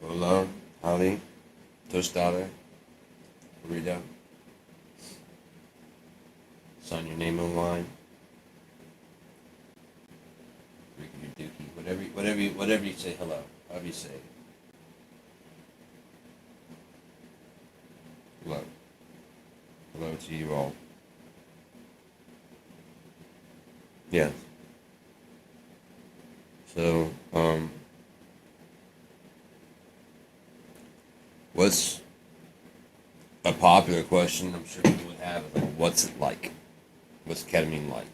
Hola, Ali, Tostada, Rita, sign your name online. Freaking your dookie, whatever you say. Hello, however you say. Hello, hello to you all. Yes. So, what's a popular question I'm sure people would have is like, what's it like? What's ketamine like?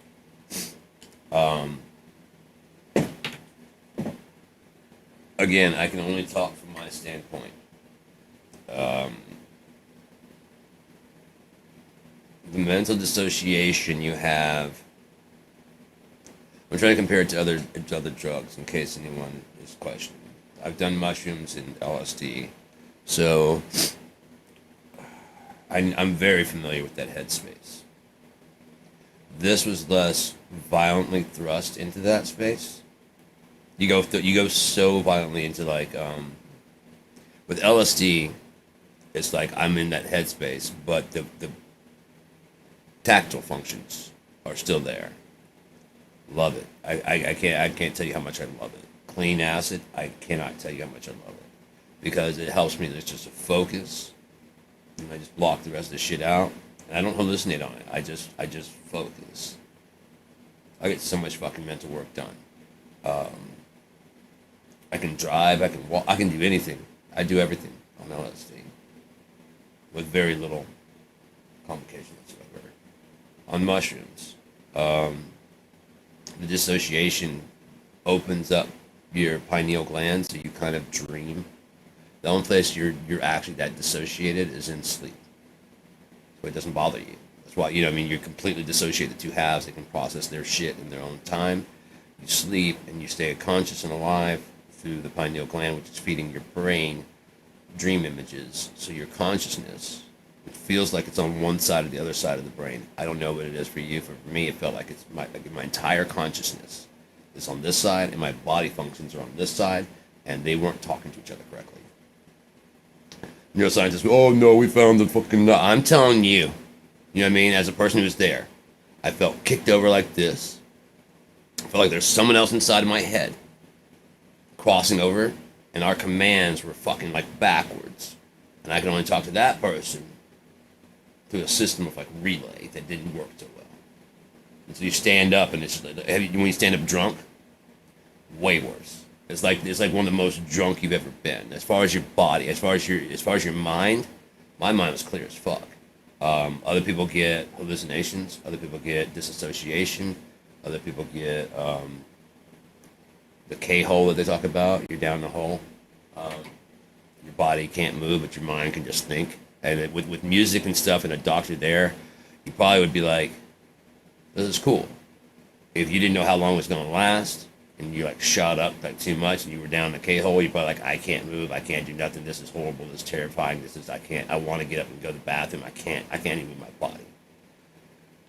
Um, Again, I can only talk from my standpoint. Um, the mental dissociation you have. I'm trying to compare it to other drugs in case anyone is questioning. I've done mushrooms and LSD, so I'm very familiar with that headspace. This was less violently thrust into that space. You go so violently into like with LSD, it's like I'm in that headspace, but the tactile functions are still there. Love it. I can't tell you how much I love it. Clean acid, I cannot tell you how much I love it because it helps me. There's just a focus, and I just block the rest of the shit out, and I don't hallucinate on it. I just focus. I get so much fucking mental work done. Um, I can drive. I can walk. I can do anything. I do everything on LSD with very little complication whatsoever. On mushrooms. The dissociation opens up your pineal gland, so you kind of dream. The only place you're actually that dissociated is in sleep, so it doesn't bother you. That's why I mean you're completely dissociated. The two halves they can process their shit in their own time. You sleep and you stay conscious and alive through the pineal gland, which is feeding your brain dream images. So your consciousness, it feels like it's on one side or the other side of the brain. I don't know what it is for you. For me, it felt like it's my entire consciousness is on this side, and my body functions are on this side, and they weren't talking to each other correctly. Neuroscientists, oh no, we found the fucking nut. I'm telling you, you know what I mean? As a person who was there, I felt kicked over like this. I felt like there's someone else inside of my head crossing over, and our commands were fucking like backwards. And I could only talk to that person through a system of like relay that didn't work so well. And so you stand up, and it's when you stand up drunk, way worse. It's like one of the most drunk you've ever been. As far as your body, as far as your mind, my mind was clear as fuck. Other people get hallucinations. Other people get disassociation. Other people get the K-hole that they talk about. You're down the hole. Your body can't move, but your mind can just think. And with music and stuff and a doctor there, you probably would be like, this is cool. If you didn't know how long it was going to last, and you like shot up like too much, and you were down the K-hole, you're probably like, I can't move, I can't do nothing, this is horrible, this is terrifying, I want to get up and go to the bathroom, I can't even move my body.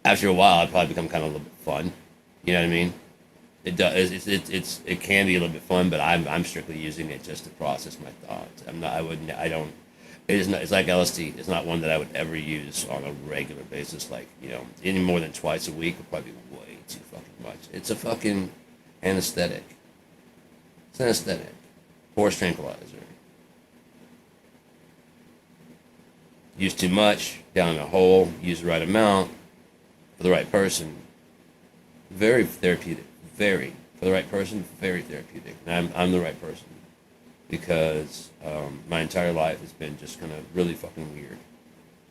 After a while, it'd probably become kind of a little bit fun. You know what I mean? It does. It can be a little bit fun, but I'm strictly using it just to process my thoughts. I'm not. I wouldn't. I don't. It is not. It's like LSD. It's not one that I would ever use on a regular basis. Like any more than twice a week would probably be way too fucking much. It's a fucking anesthetic. It's an anesthetic. Horse tranquilizer. Use too much, down the hole. Use the right amount for the right person. Very therapeutic. Very for the right person. Very therapeutic. And I'm the right person because my entire life has been just kind of really fucking weird,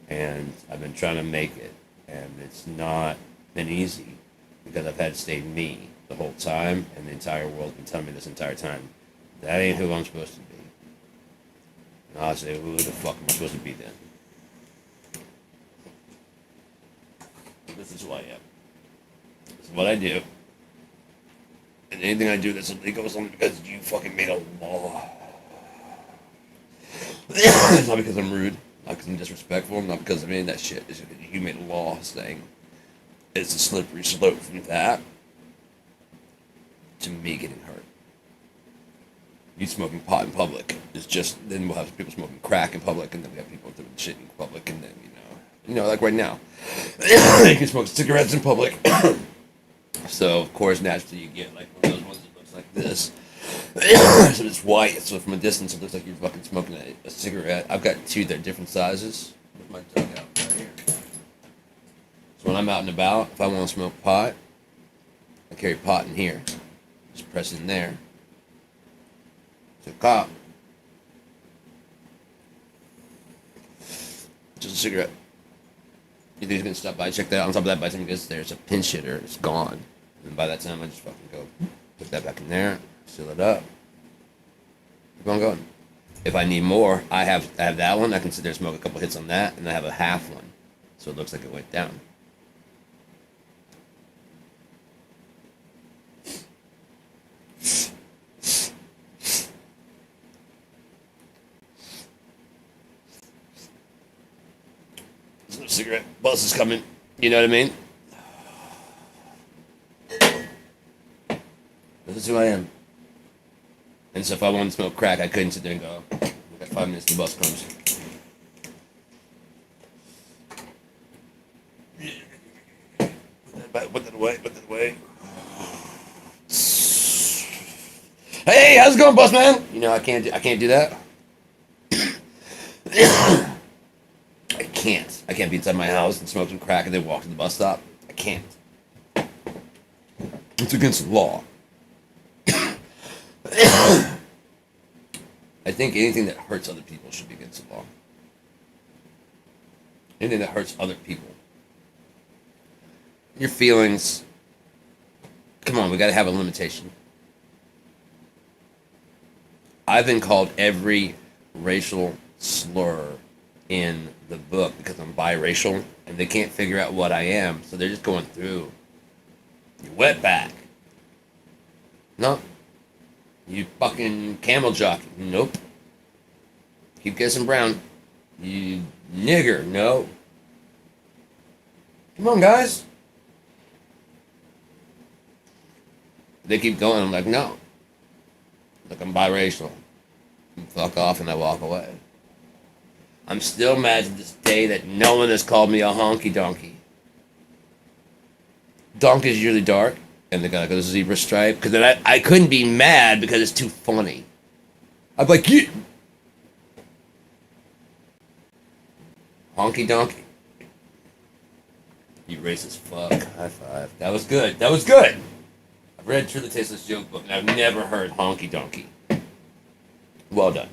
and I've been trying to make it, and it's not been easy because I've had to stay me the whole time, and the entire world's been telling me this entire time that ain't who I'm supposed to be. And I'll say, who the fuck am I supposed to be then? This is who I am. This is what I do. And anything I do that's illegal is only because you fucking made a law. It's not because I'm rude, not because I'm disrespectful, not because I mean that shit. It's because you made a law saying it's a slippery slope from that to me getting hurt. You smoking pot in public. It's just then we'll have people smoking crack in public, and then we have people doing shit in public, and then like right now, you can smoke cigarettes in public. So of course, naturally, you get like one of those ones that looks like this. So it's white. So from a distance, it looks like you're fucking smoking a cigarette. I've got two that are different sizes. With my tongue out right here. So when I'm out and about, if I want to smoke pot, I carry pot in here. Just press it in there. It's a cop. Just a cigarette. You think he's gonna stop by, check that out? On top of that, by the time he gets there, it's a pinch hitter. It's gone. And by that time, I just fucking go put that back in there, seal it up. Keep on going. If I need more, I have that one. I can sit there and smoke a couple hits on that, and I have a half one, so it looks like it went down. There's no cigarette. Bus is coming. You know what I mean? This is who I am. And so if I wanted to smoke crack, I couldn't sit there and go, we got 5 minutes till the bus comes. Put that away. Hey, how's it going, boss man? You know, I can't do that. I can't be inside my house and smoke some crack and then walk to the bus stop. I can't. It's against the law. I think anything that hurts other people should be against the law. Anything that hurts other people. Your feelings. Come on, we gotta have a limitation. I've been called every racial slur in the book because I'm biracial and they can't figure out what I am, so they're just going through. You wetback. No. You fucking camel jockey. Nope. Keep guessing brown. You nigger. No. Come on, guys. They keep going. I'm like, no. Look, I'm biracial. Fuck off, and I walk away. I'm still mad to this day that no one has called me a honky donkey. Donkey is usually dark, and they got like a zebra stripe. Because then I couldn't be mad because it's too funny. I'm like, yeah. Honky donkey. You racist fuck. High five. That was good. That was good. I've read Truly Tasteless Joke Book, and I've never heard honky donkey. Well done.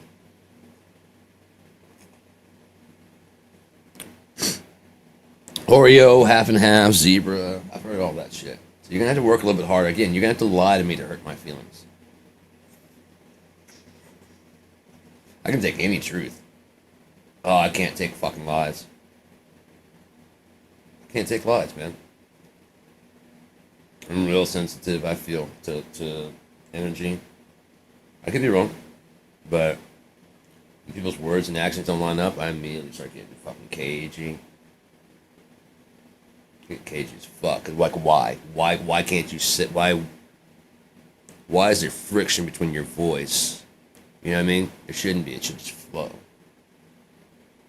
Oreo, half and half, zebra. I've heard all that shit. So you're going to have to work a little bit harder. Again, you're going to have to lie to me to hurt my feelings. I can take any truth. Oh, I can't take fucking lies. I can't take lies, man. I'm real sensitive, I feel, to energy. I could be wrong, but when people's words and actions don't line up, I immediately start getting fucking cagey. Get cagey as fuck. Like, why? Why can't you sit? Why is there friction between your voice? You know what I mean? There shouldn't be. It should just flow.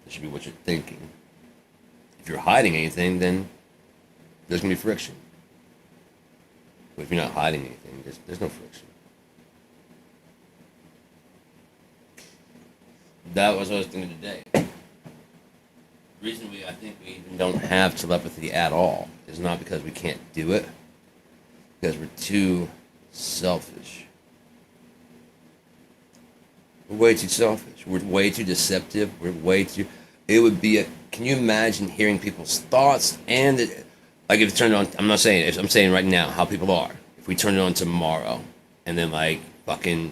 It should be what you're thinking. If you're hiding anything, then there's going to be friction. But if you're not hiding anything, there's no friction. That was what I was thinking today. The reason I think we even don't have telepathy at all is not because we can't do it, because we're too selfish. We're way too selfish. We're way too deceptive. We're way too... It would be Can you imagine hearing people's thoughts and... Like if you turn it on... I'm not saying... I'm saying right now how people are. If we turn it on tomorrow and then like fucking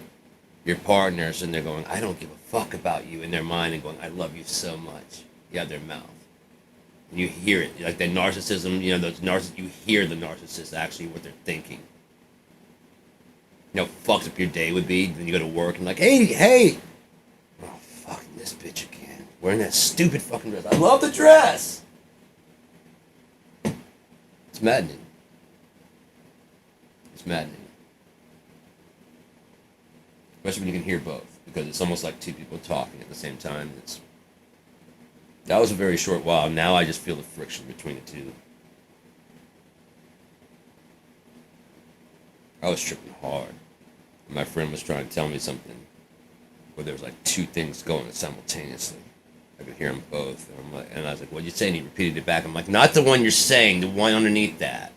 your partners and they're going, I don't give a fuck about you in their mind and going, I love you so much. You have their mouth. And you hear it. Like that narcissism, you hear the narcissist actually what they're thinking. You know how fucked up your day would be. Then you go to work and like, hey. Oh, fucking this bitch again. Wearing that stupid fucking dress. I love the dress. It's maddening. It's maddening. especially when you can hear both, because it's almost like two people talking at the same time. That was a very short while. Now I just feel the friction between the two. I was tripping hard. My friend was trying to tell me something where there was like two things going simultaneously. I could hear them both. And I was like, what you saying? He repeated it back. I'm like, not the one you're saying, the one underneath that.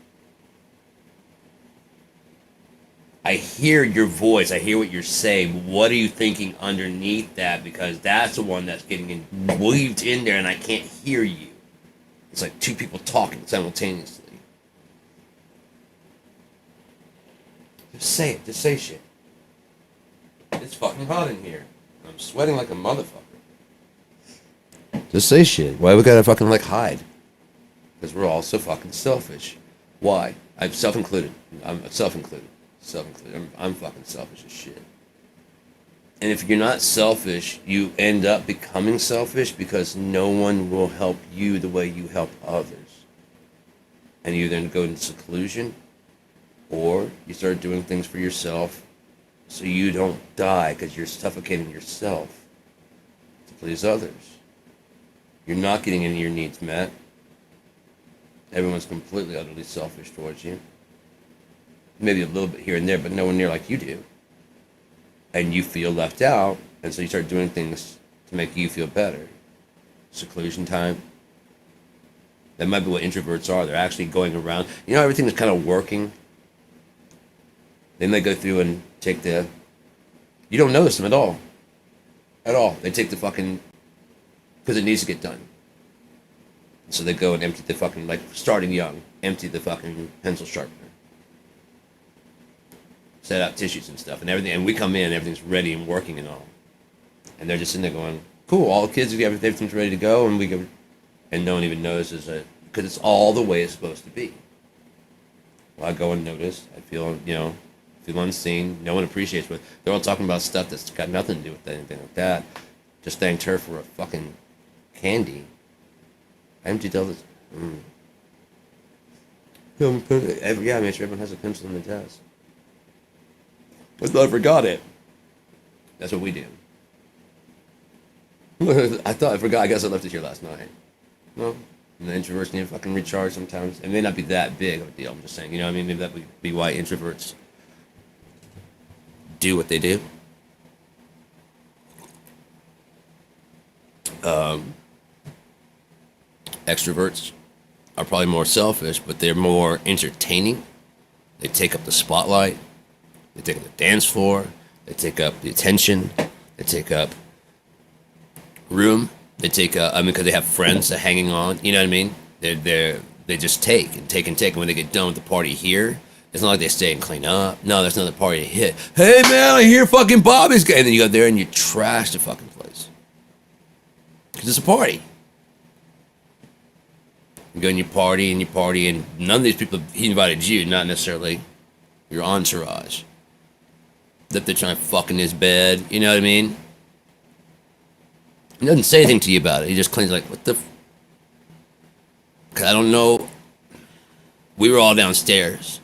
I hear your voice. I hear what you're saying. What are you thinking underneath that? Because that's the one that's getting weaved in there and I can't hear you. It's like two people talking simultaneously. Just say it. Just say shit. It's fucking hot in here. I'm sweating like a motherfucker. Just say shit. Why we gotta fucking like hide? Because we're all so fucking selfish. Why? I'm self-included. I'm self-included. I'm fucking selfish as shit. And if you're not selfish, you end up becoming selfish because no one will help you the way you help others. And you then go into seclusion, or you start doing things for yourself so you don't die because you're suffocating yourself to please others. You're not getting any of your needs met. Everyone's completely, utterly selfish towards you. Maybe a little bit here and there, but nowhere near like you do. And you feel left out, and so you start doing things to make you feel better. Seclusion time. That might be what introverts are. They're actually going around. You know, everything is kind of working. Then they go through and take the... You don't notice them at all. At all. They take the fucking... Because it needs to get done. So they go and empty the fucking... Like, starting young. Empty the fucking pencil sharpener. Set out tissues and stuff and everything. And we come in and everything's ready and working and all. And they're just sitting there going, cool, all the kids, everything's ready to go. And we go... And no one even notices it. Because it's all the way it's supposed to be. Well, I go and notice. I feel, feel unseen. No one appreciates what they're all talking about stuff that's got nothing to do with anything like that. Just thanked her for a fucking candy. I emptied all this. Yeah, I made sure everyone has a pencil in the desk. I thought I forgot it. That's what we do. I thought I forgot. I guess I left it here last night. No. And the introverts need to fucking recharge sometimes. It may not be that big of a deal. I'm just saying. You know what I mean? Maybe that would be why introverts do what they do. Extroverts are probably more selfish, but they're more entertaining. They take up the spotlight. They take up the dance floor. They take up the attention. They take up room. They take because they have friends that are hanging on. You know what I mean? They just take and take and take. And when they get done with the party here, it's not like they stay and clean up. No, there's another party to hit. Hey man, I hear fucking Bobby's guy. And then you go there and you trash the fucking place. Because it's a party. You go and you party and none of these people, he invited you, not necessarily your entourage. That they're trying to fuck in his bed, you know what I mean? He doesn't say anything to you about it. He just cleans like, what the Cause I don't know. We were all downstairs.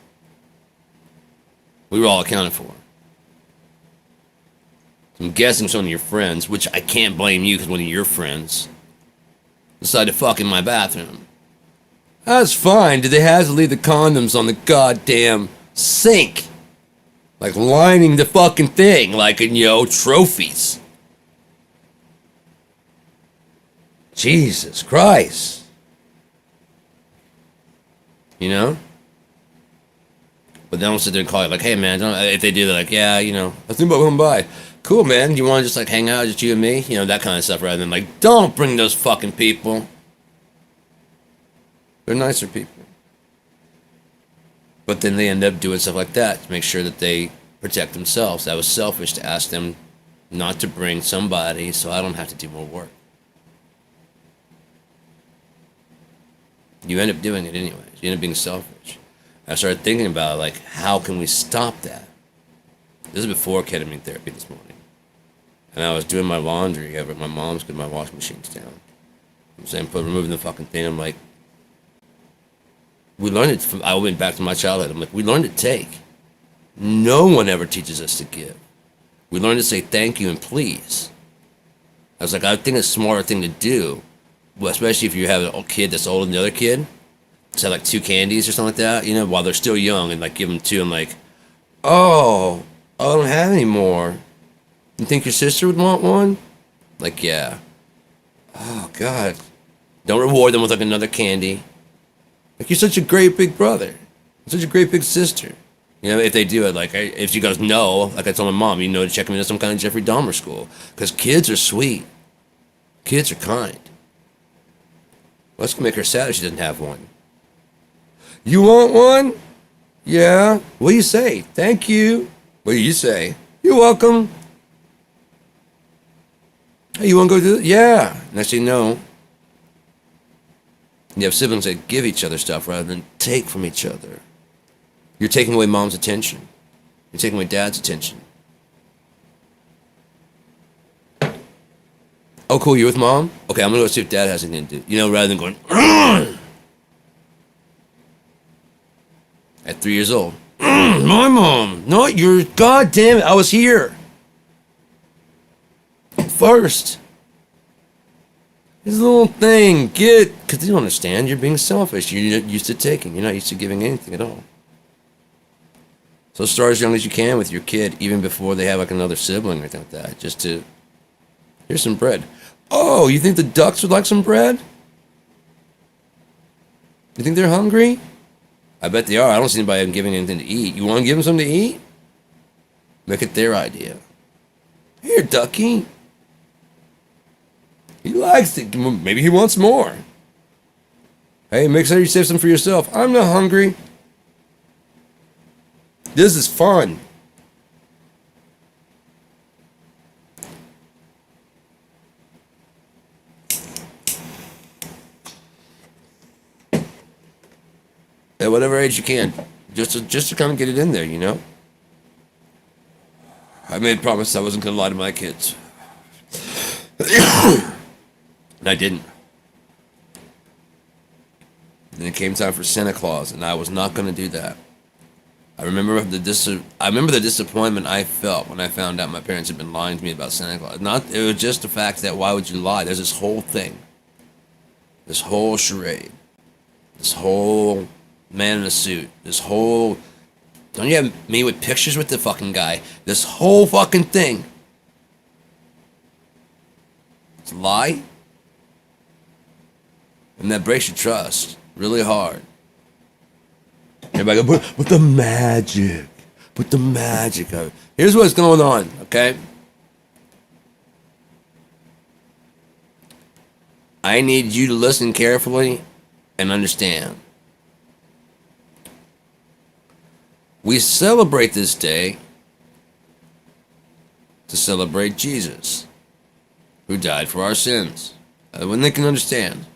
We were all accounted for. I'm guessing some of your friends, which I can't blame you because one of your friends decided to fuck in my bathroom. That's fine. Did they have to leave the condoms on the goddamn sink? Like lining the fucking thing, like in, trophies. Jesus Christ. You know? But they don't sit there and call you like, hey man, if they do, they're like, yeah, I was thinking about coming by. Cool, man. You want to just like hang out, just you and me? That kind of stuff, rather than like, don't bring those fucking people. They're nicer people. But then they end up doing stuff like that to make sure that they protect themselves. That was selfish to ask them not to bring somebody so I don't have to do more work. You end up doing it anyways. You end up being selfish. I started thinking about, like, how can we stop that? This is before ketamine therapy this morning. And I was doing my laundry over at my mom's because my washing machine's down. I'm saying, removing the fucking thing. I'm like, we learned it I went back to my childhood. I'm like, we learned to take. No one ever teaches us to give. We learn to say thank you and please. I was like, I think it's a smarter thing to do, well, especially if you have a kid that's older than the other kid. To have like 2 candies or something like that, you know, while they're still young, and like give them 2. I'm like, oh, I don't have any more. You think your sister would want one? Like, yeah. Oh, God. Don't reward them with like another candy. Like, you're such a great big brother. You're such a great big sister. You know, if they do it, like, if she goes no, like I told my mom, you know, to check me into some kind of Jeffrey Dahmer school. Because kids are sweet. Kids are kind. Well, that's going to make her sad if she doesn't have one. You want one? Yeah. What do you say? Thank you. What do you say? You're welcome. Hey, you want to go do it? Yeah. Next thing you know, you have siblings that give each other stuff rather than take from each other. You're taking away mom's attention. You're taking away dad's attention. Oh, cool, you're with mom? Okay, I'm going to go see if dad has anything to do. You know, rather than going, Ugh! At 3 years old. My mom, not yours. God damn it, I was here. First. This little thing, because you don't understand, you're being selfish. You're not used to taking. You're not used to giving anything at all. So start as young as you can with your kid, even before they have like another sibling or anything like that. Just to, here's some bread. Oh, you think the ducks would like some bread? You think they're hungry? I bet they are. I don't see anybody giving anything to eat. You want to give them something to eat? Make it their idea. Here, ducky. He likes it. Maybe he wants more. Hey, make sure you save some for yourself. I'm not hungry. This is fun. At whatever age you can, just to kind of get it in there, you know. I made a promise I wasn't gonna lie to my kids, and I didn't. And it came time for Santa Claus, and I was not gonna do that. I remember the disappointment I felt when I found out my parents had been lying to me about Santa Claus. It was just the fact that why would you lie? There's this whole thing, this whole charade, this whole man in a suit, this whole, don't you have me with pictures with the fucking guy? This whole fucking thing. It's a lie. And that breaks your trust really hard. Everybody go, put the magic. Put the magic of it. Here's what's going on, okay? I need you to listen carefully and understand. We celebrate this day to celebrate Jesus, who died for our sins. When they can understand,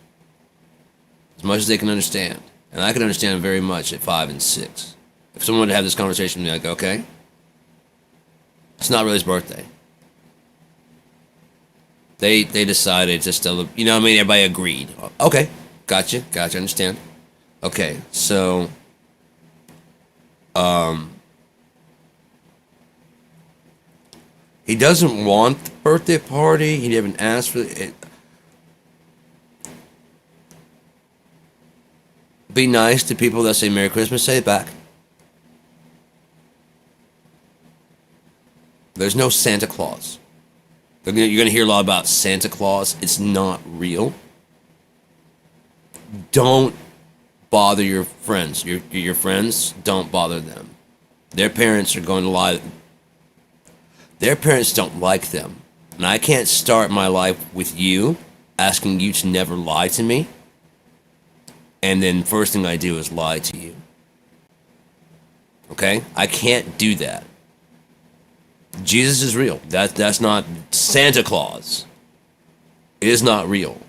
as much as they can understand. And I can understand very much at 5 and 6. If someone would have this conversation with me, like, okay, it's not really his birthday. They decided to still, you know what I mean? Everybody agreed. Okay, gotcha, understand. Okay, so, he doesn't want the birthday party. He didn't ask for it. Be nice to people that say Merry Christmas. Say it back. There's no Santa Claus. You're going to hear a lot about Santa Claus. It's not real. Don't bother your friends. Your friends, don't bother them. Their parents are going to lie. Their parents don't like them. And I can't start my life with you asking you to never lie to me. And then first thing I do is lie to you. Okay? I can't do that. Jesus is real. That's not Santa Claus. It is not real.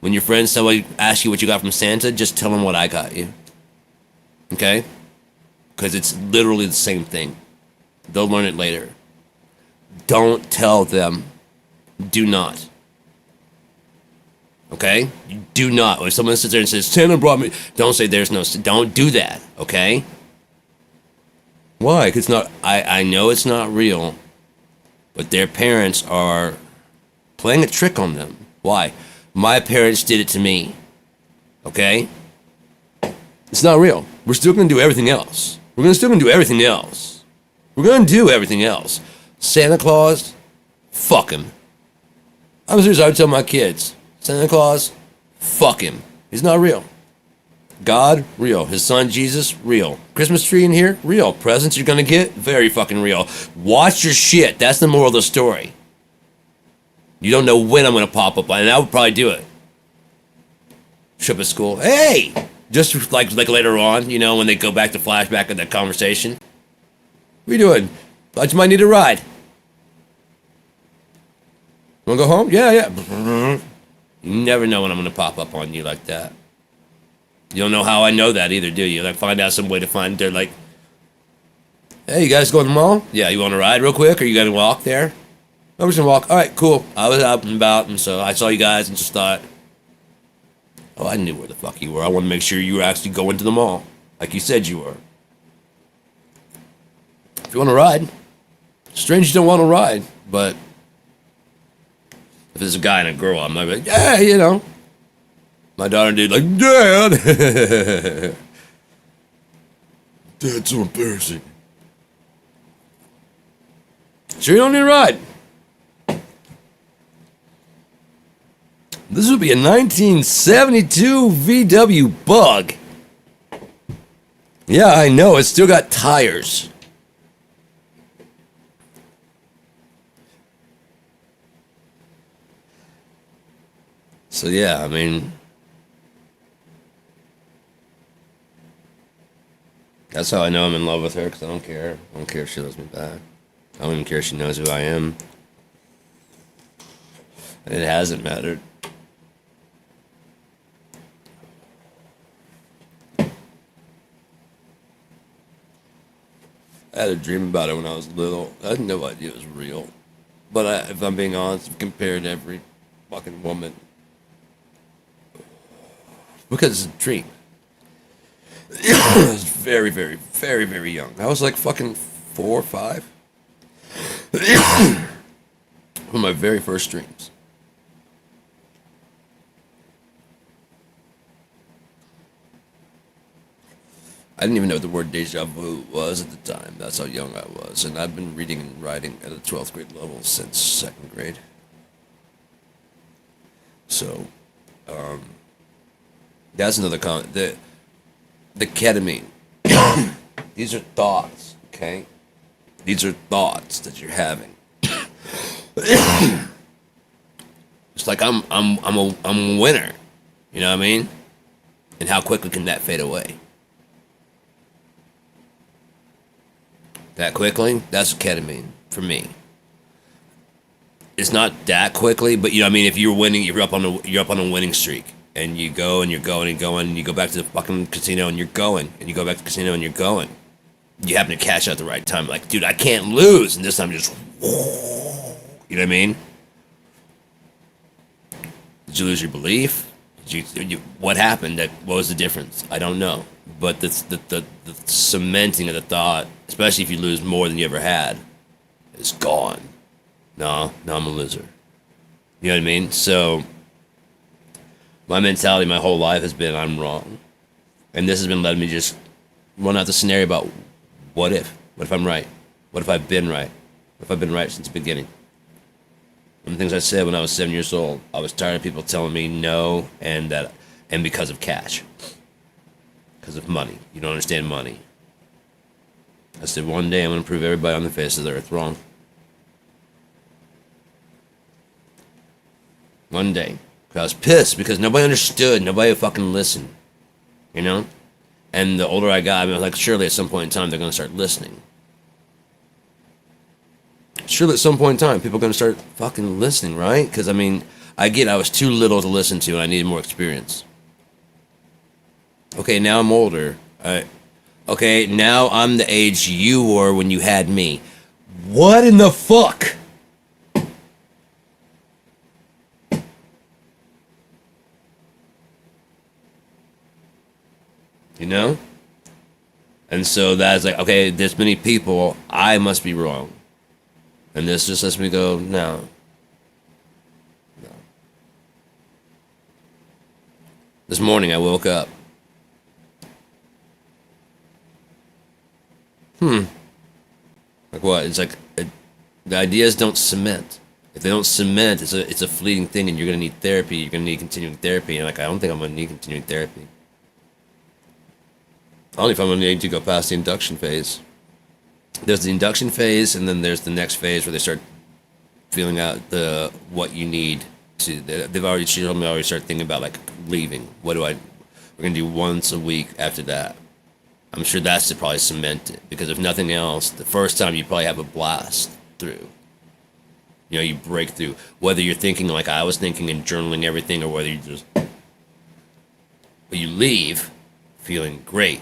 When your friends ask you what you got from Santa, just tell them what I got you. Okay? Because it's literally the same thing. They'll learn it later. Don't tell them. Do not. Okay? You do not. When someone sits there and says, Santa brought me, don't say there's no, don't do that. Okay? Why? Because it's not, I know it's not real, but their parents are playing a trick on them. Why? My parents did it to me. Okay? It's not real. We're still going to do everything else. We're still going to do everything else. We're going to do everything else. Santa Claus, fuck him. I'm serious. I would tell my kids, Santa Claus, fuck him. He's not real. God, real. His son, Jesus, real. Christmas tree in here, real. Presents you're going to get, very fucking real. Watch your shit. That's the moral of the story. You don't know when I'm going to pop up, and I would probably do it. Show up at school. Hey! Just like later on, you know, when they go back to flashback of that conversation. What are you doing? Thought you might need a ride. Want to go home? Yeah. You never know when I'm going to pop up on you like that. You don't know how I know that either, do you? Like, find out some way to find, they're like, hey, you guys going to the mall? Yeah, you want to ride real quick, or you got to walk there? No, we're just going to walk. All right, cool. I was out and about, and so I saw you guys and just thought, oh, I knew where the fuck you were. I want to make sure you were actually going to the mall, like you said you were. If you want to ride, strange you don't want to ride, but if there's a guy and a girl, I'm like, yeah, you know. My daughter did like, Dad! That's so embarrassing. Sure you don't need a ride. This would be a 1972 VW Bug. Yeah, I know. It's still got tires. So yeah, I mean, that's how I know I'm in love with her, because I don't care. I don't care if she loves me back. I don't even care if she knows who I am. And it hasn't mattered. I had a dream about it when I was little. I had no idea it was real. But if I'm being honest, I've compared every fucking woman. Because it's a dream. I was very, very, very, very young. I was like fucking 4 or 5. One of my very first dreams. I didn't even know what the word deja vu was at the time. That's how young I was. And I've been reading and writing at a 12th grade level since 2nd grade. So, that's another comment. The ketamine. These are thoughts, okay? These are thoughts that you're having. It's like I'm a winner. You know what I mean? And how quickly can that fade away? That quickly? That's ketamine for me. It's not that quickly, but you know what I mean, if you're winning, you're up on a winning streak. And you go and you're going and going, and you go back to the fucking casino and you're going, and you go back to the casino and you're going. You happen to catch at the right time, like, dude, I can't lose, and this time just, you know what I mean? Did you lose your belief? What happened? What was the difference? I don't know. But the cementing of the thought, especially if you lose more than you ever had, is gone. No, I'm a loser. You know what I mean? So my mentality my whole life has been I'm wrong. And this has been letting me just run out the scenario about what if? What if I'm right? What if I've been right? What if I've been right since the beginning? One of the things I said when I was 7 years old, I was tired of people telling me no and because of cash. Because of money. You don't understand money. I said one day I'm going to prove everybody on the face of the earth wrong. One day. I was pissed because nobody understood. Nobody fucking listened. You know? And the older I got, I was like, surely at some point in time they're going to start listening. Surely at some point in time people are going to start fucking listening, right? Because, I mean, I was too little to listen to and I needed more experience. Okay, now I'm older. Okay, now I'm the age you were when you had me. What in the fuck? You know? And so that's like, okay, this many people, I must be wrong. And this just lets me go, no, no. This morning I woke up. Like what? It's like the ideas don't cement. If they don't cement, it's a fleeting thing, and you're gonna need therapy. You're gonna need continuing therapy, and like I don't think I'm gonna need continuing therapy. Only if I'm gonna need to go past the induction phase. There's the induction phase, and then there's the next phase where they start feeling out the what you need to. They've already she told me I already start thinking about like leaving. What do I? We're gonna do once a week after that. I'm sure that's to probably cement it because if nothing else, the first time you probably have a blast through. You know, you break through. Whether you're thinking like I was thinking and journaling everything, or whether you just, but you leave feeling great.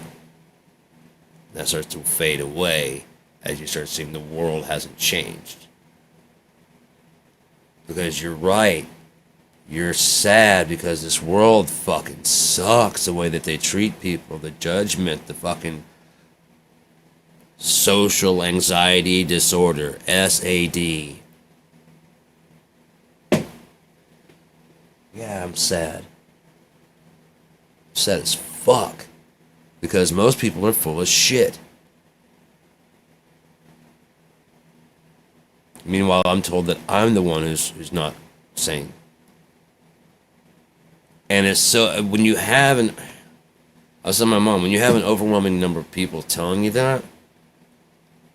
That starts to fade away as you start seeing the world hasn't changed. Because you're right. You're sad because this world fucking sucks. The way that they treat people, the judgment, the fucking social anxiety disorder, SAD. Yeah, I'm sad. I'm sad as fuck. Because most people are full of shit. Meanwhile, I'm told that I'm the one who's not sane. And it's so when you have an I was telling my mom, when you have an overwhelming number of people telling you that,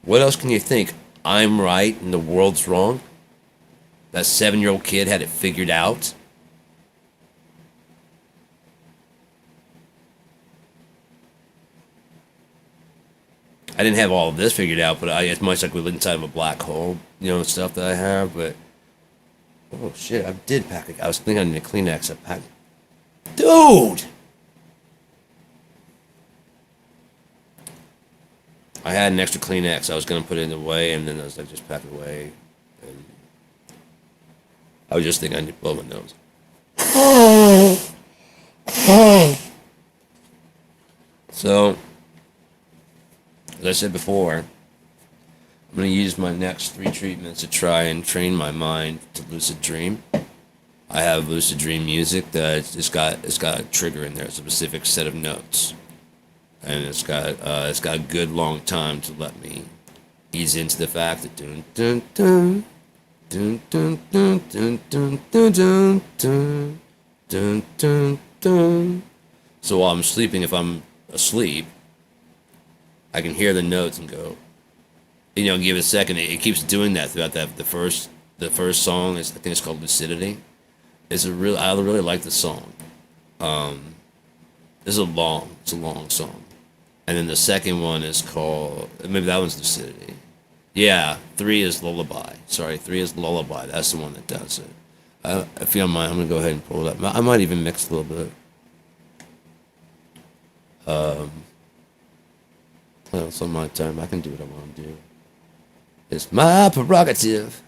what else can you think? I'm right and the world's wrong? That 7-year-old kid had it figured out? I didn't have all of this figured out, but it's much like we live inside of a black hole, stuff that I have, but oh shit, I did pack it. I was thinking I need a Kleenex. I packed. Dude! I had an extra Kleenex. I was going to put it away, and then I was like, just pack it away. And I was just thinking I need to blow my nose. So, as I said before, I'm going to use my next 3 treatments to try and train my mind to lucid dream. I have lucid dream music that it's got a trigger in there, it's a specific set of notes, and it's got a good long time to let me ease into the fact that dun dun dun dun dun dun dun dun dun dun dun dun dun. So while I'm sleeping, if I'm asleep, I can hear the notes and go, give it a second. It keeps doing that throughout the first song. I think it's called Lucidity. I really like the song. It's a long song. And then the second one is called, maybe that one's Lucidity. Yeah, 3 is Lullaby. Sorry, 3 is Lullaby. That's the one that does it. If you don't mind, I'm going to go ahead and pull it up. I might even mix a little bit. Well, it's on my time. I can do what I want to do. It's my prerogative.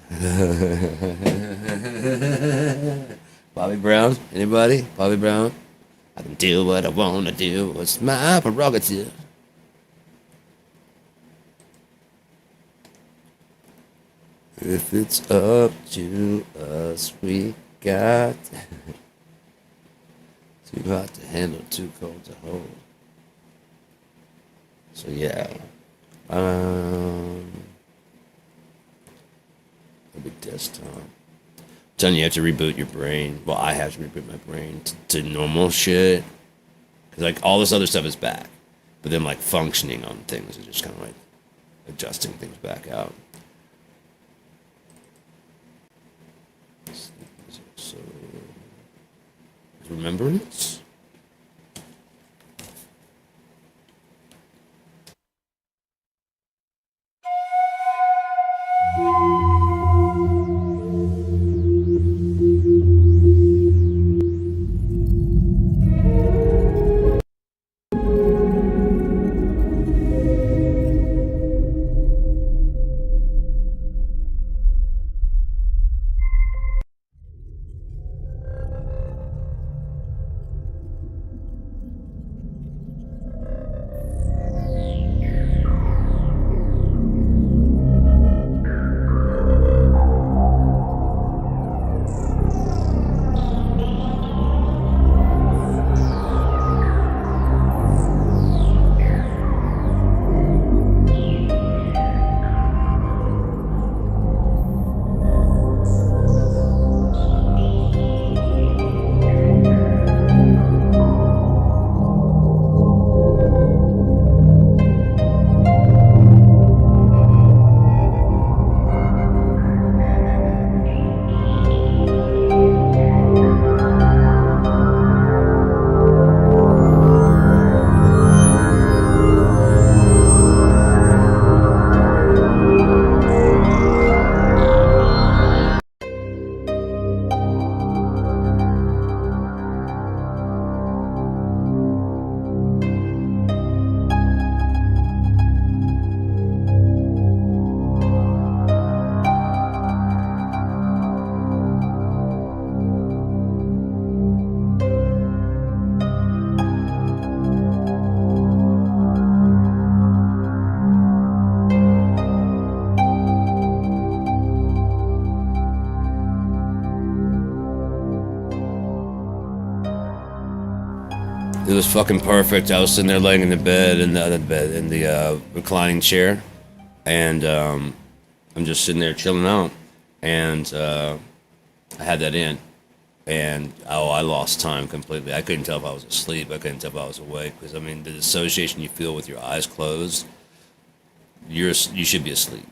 Bobby Brown? Anybody? Bobby Brown? I can do what I want to do. It's my prerogative. If it's up to us, we got too hot to handle, too cold to hold. So yeah, a big desktop. I'm telling you, you have to reboot your brain. Well, I have to reboot my brain to normal shit. Cause like all this other stuff is back, but then like functioning on things is just kind of like adjusting things back out. So, remembrance. It was fucking perfect. I was sitting there laying in the bed in the reclining chair, and I'm just sitting there chilling out, and I had that in, and I lost time completely. I couldn't tell if I was asleep. I couldn't tell if I was awake because I mean the dissociation you feel with your eyes closed, you should be asleep.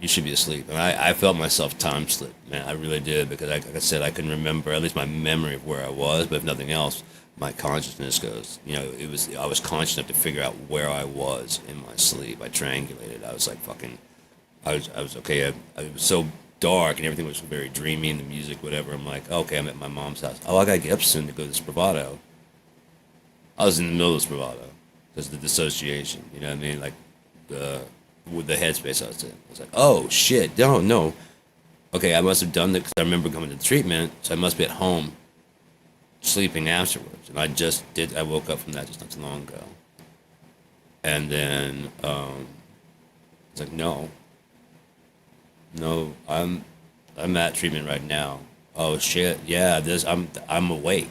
You should be asleep. And I felt myself time slip, man. I really did because, like I said, I couldn't remember at least my memory of where I was, but if nothing else, my consciousness goes. You know, I was conscious enough to figure out where I was in my sleep. I triangulated. I was like fucking. I was okay. It was so dark and everything was very dreamy and the music, whatever. I'm like, okay, I'm at my mom's house. Oh, I gotta get up soon to go to this Bravado. I was in the middle of this Bravado because of the dissociation. You know what I mean? Like with the headspace I was in. I was like, oh shit, no. Okay, I must have done that because I remember coming to the treatment, so I must be at home sleeping afterwards. And I woke up from that just not too long ago. And then it's like, no, I'm at treatment right now. Oh shit, yeah, I'm awake,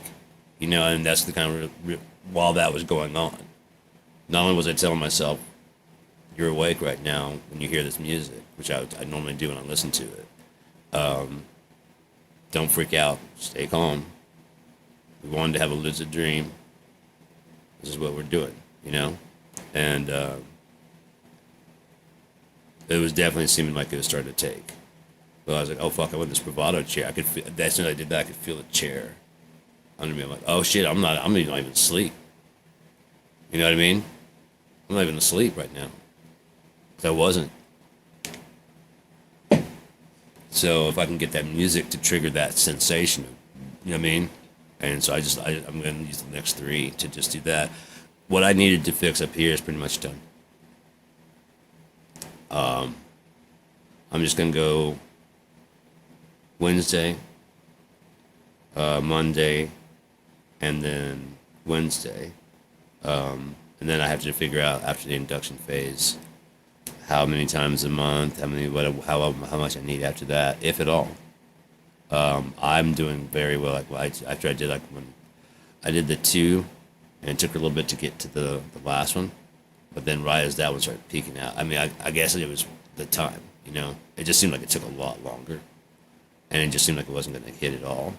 you know, and that's the kind of while that was going on. Not only was I telling myself, you're awake right now when you hear this music, which I normally do when I listen to it. Don't freak out. Stay calm. We wanted to have a lucid dream. This is what we're doing, you know? And it was definitely seeming like it was starting to take. But I was like, oh fuck, I went in this Bravado chair. I could feel, as soon as I did that, I could feel the chair under me. I'm like, oh shit, I'm not even asleep. You know what I mean? I'm not even asleep right now. I wasn't. So if I can get that music to trigger that sensation, you know what I mean? And so I'm going to use the next 3 to just do that. What I needed to fix up here is pretty much done. I'm just going to go Wednesday, Monday, and then Wednesday. And then I have to figure out after the induction phase how many times a month, how much I need after that, if at all. I'm doing very well. Like after I did when I did the 2, and it took a little bit to get to the last one, but then right as that one started peaking out, I mean, I guess it was the time, you know. It just seemed like it took a lot longer, and it just seemed like it wasn't going to hit at all.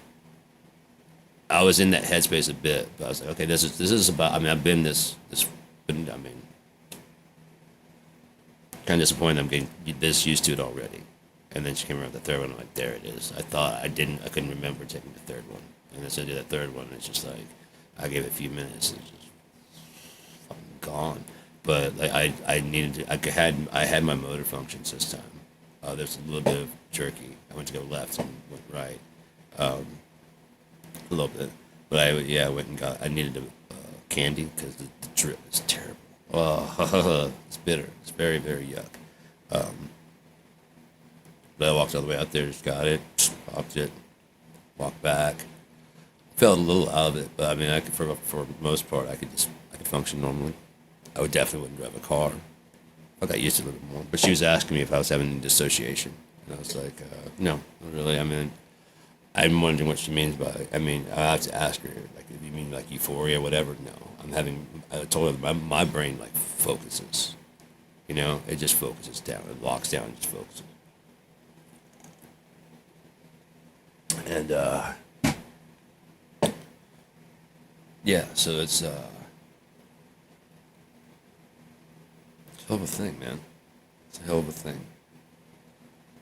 I was in that headspace a bit, but I was like, okay, this is about. I mean, I've been kind of disappointed I'm getting this used to it already. And then she came around the third one, I'm like, there it is. I couldn't remember taking the third one. And then so I did that third one, and it's just like, I gave it a few minutes, and it's just fucking gone. But like, I had my motor functions this time. There's a little bit of jerky. I went to go left and went right. A little bit. But I went and I needed a candy because the drip is terrible. Oh, it's bitter. It's very, very yuck. But I walked all the way out there, just got it, popped it, walked back. Felt a little out of it, but I mean, for the most part, I could function normally. I definitely wouldn't drive a car. I got used to it a little more. But she was asking me if I was having dissociation. And I was like, no, not really. I mean, I'm wondering what she means by it. I mean, I have to ask her, like, if you mean like euphoria or whatever. No, I told her my brain like focuses. You know, it just focuses down. It locks down and just focuses. And, yeah, so it's a hell of a thing, man. It's a hell of a thing.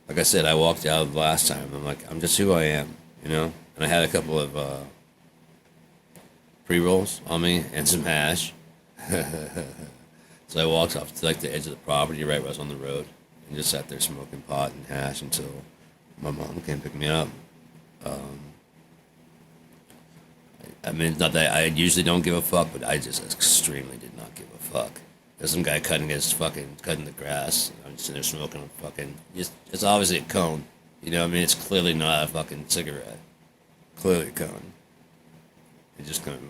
Like I said, I walked out last time. I'm like, I'm just who I am, you know? And I had a couple of pre-rolls on me and some hash. So I walked off to like the edge of the property right where I was on the road and just sat there smoking pot and hash until my mom came pick me up. I mean, it's not that I usually don't give a fuck, but I just extremely did not give a fuck. There's some guy cutting the grass. I'm just sitting there smoking a fucking, it's obviously a cone. You know what I mean? It's clearly not a fucking cigarette. Clearly a cone. It just kind of,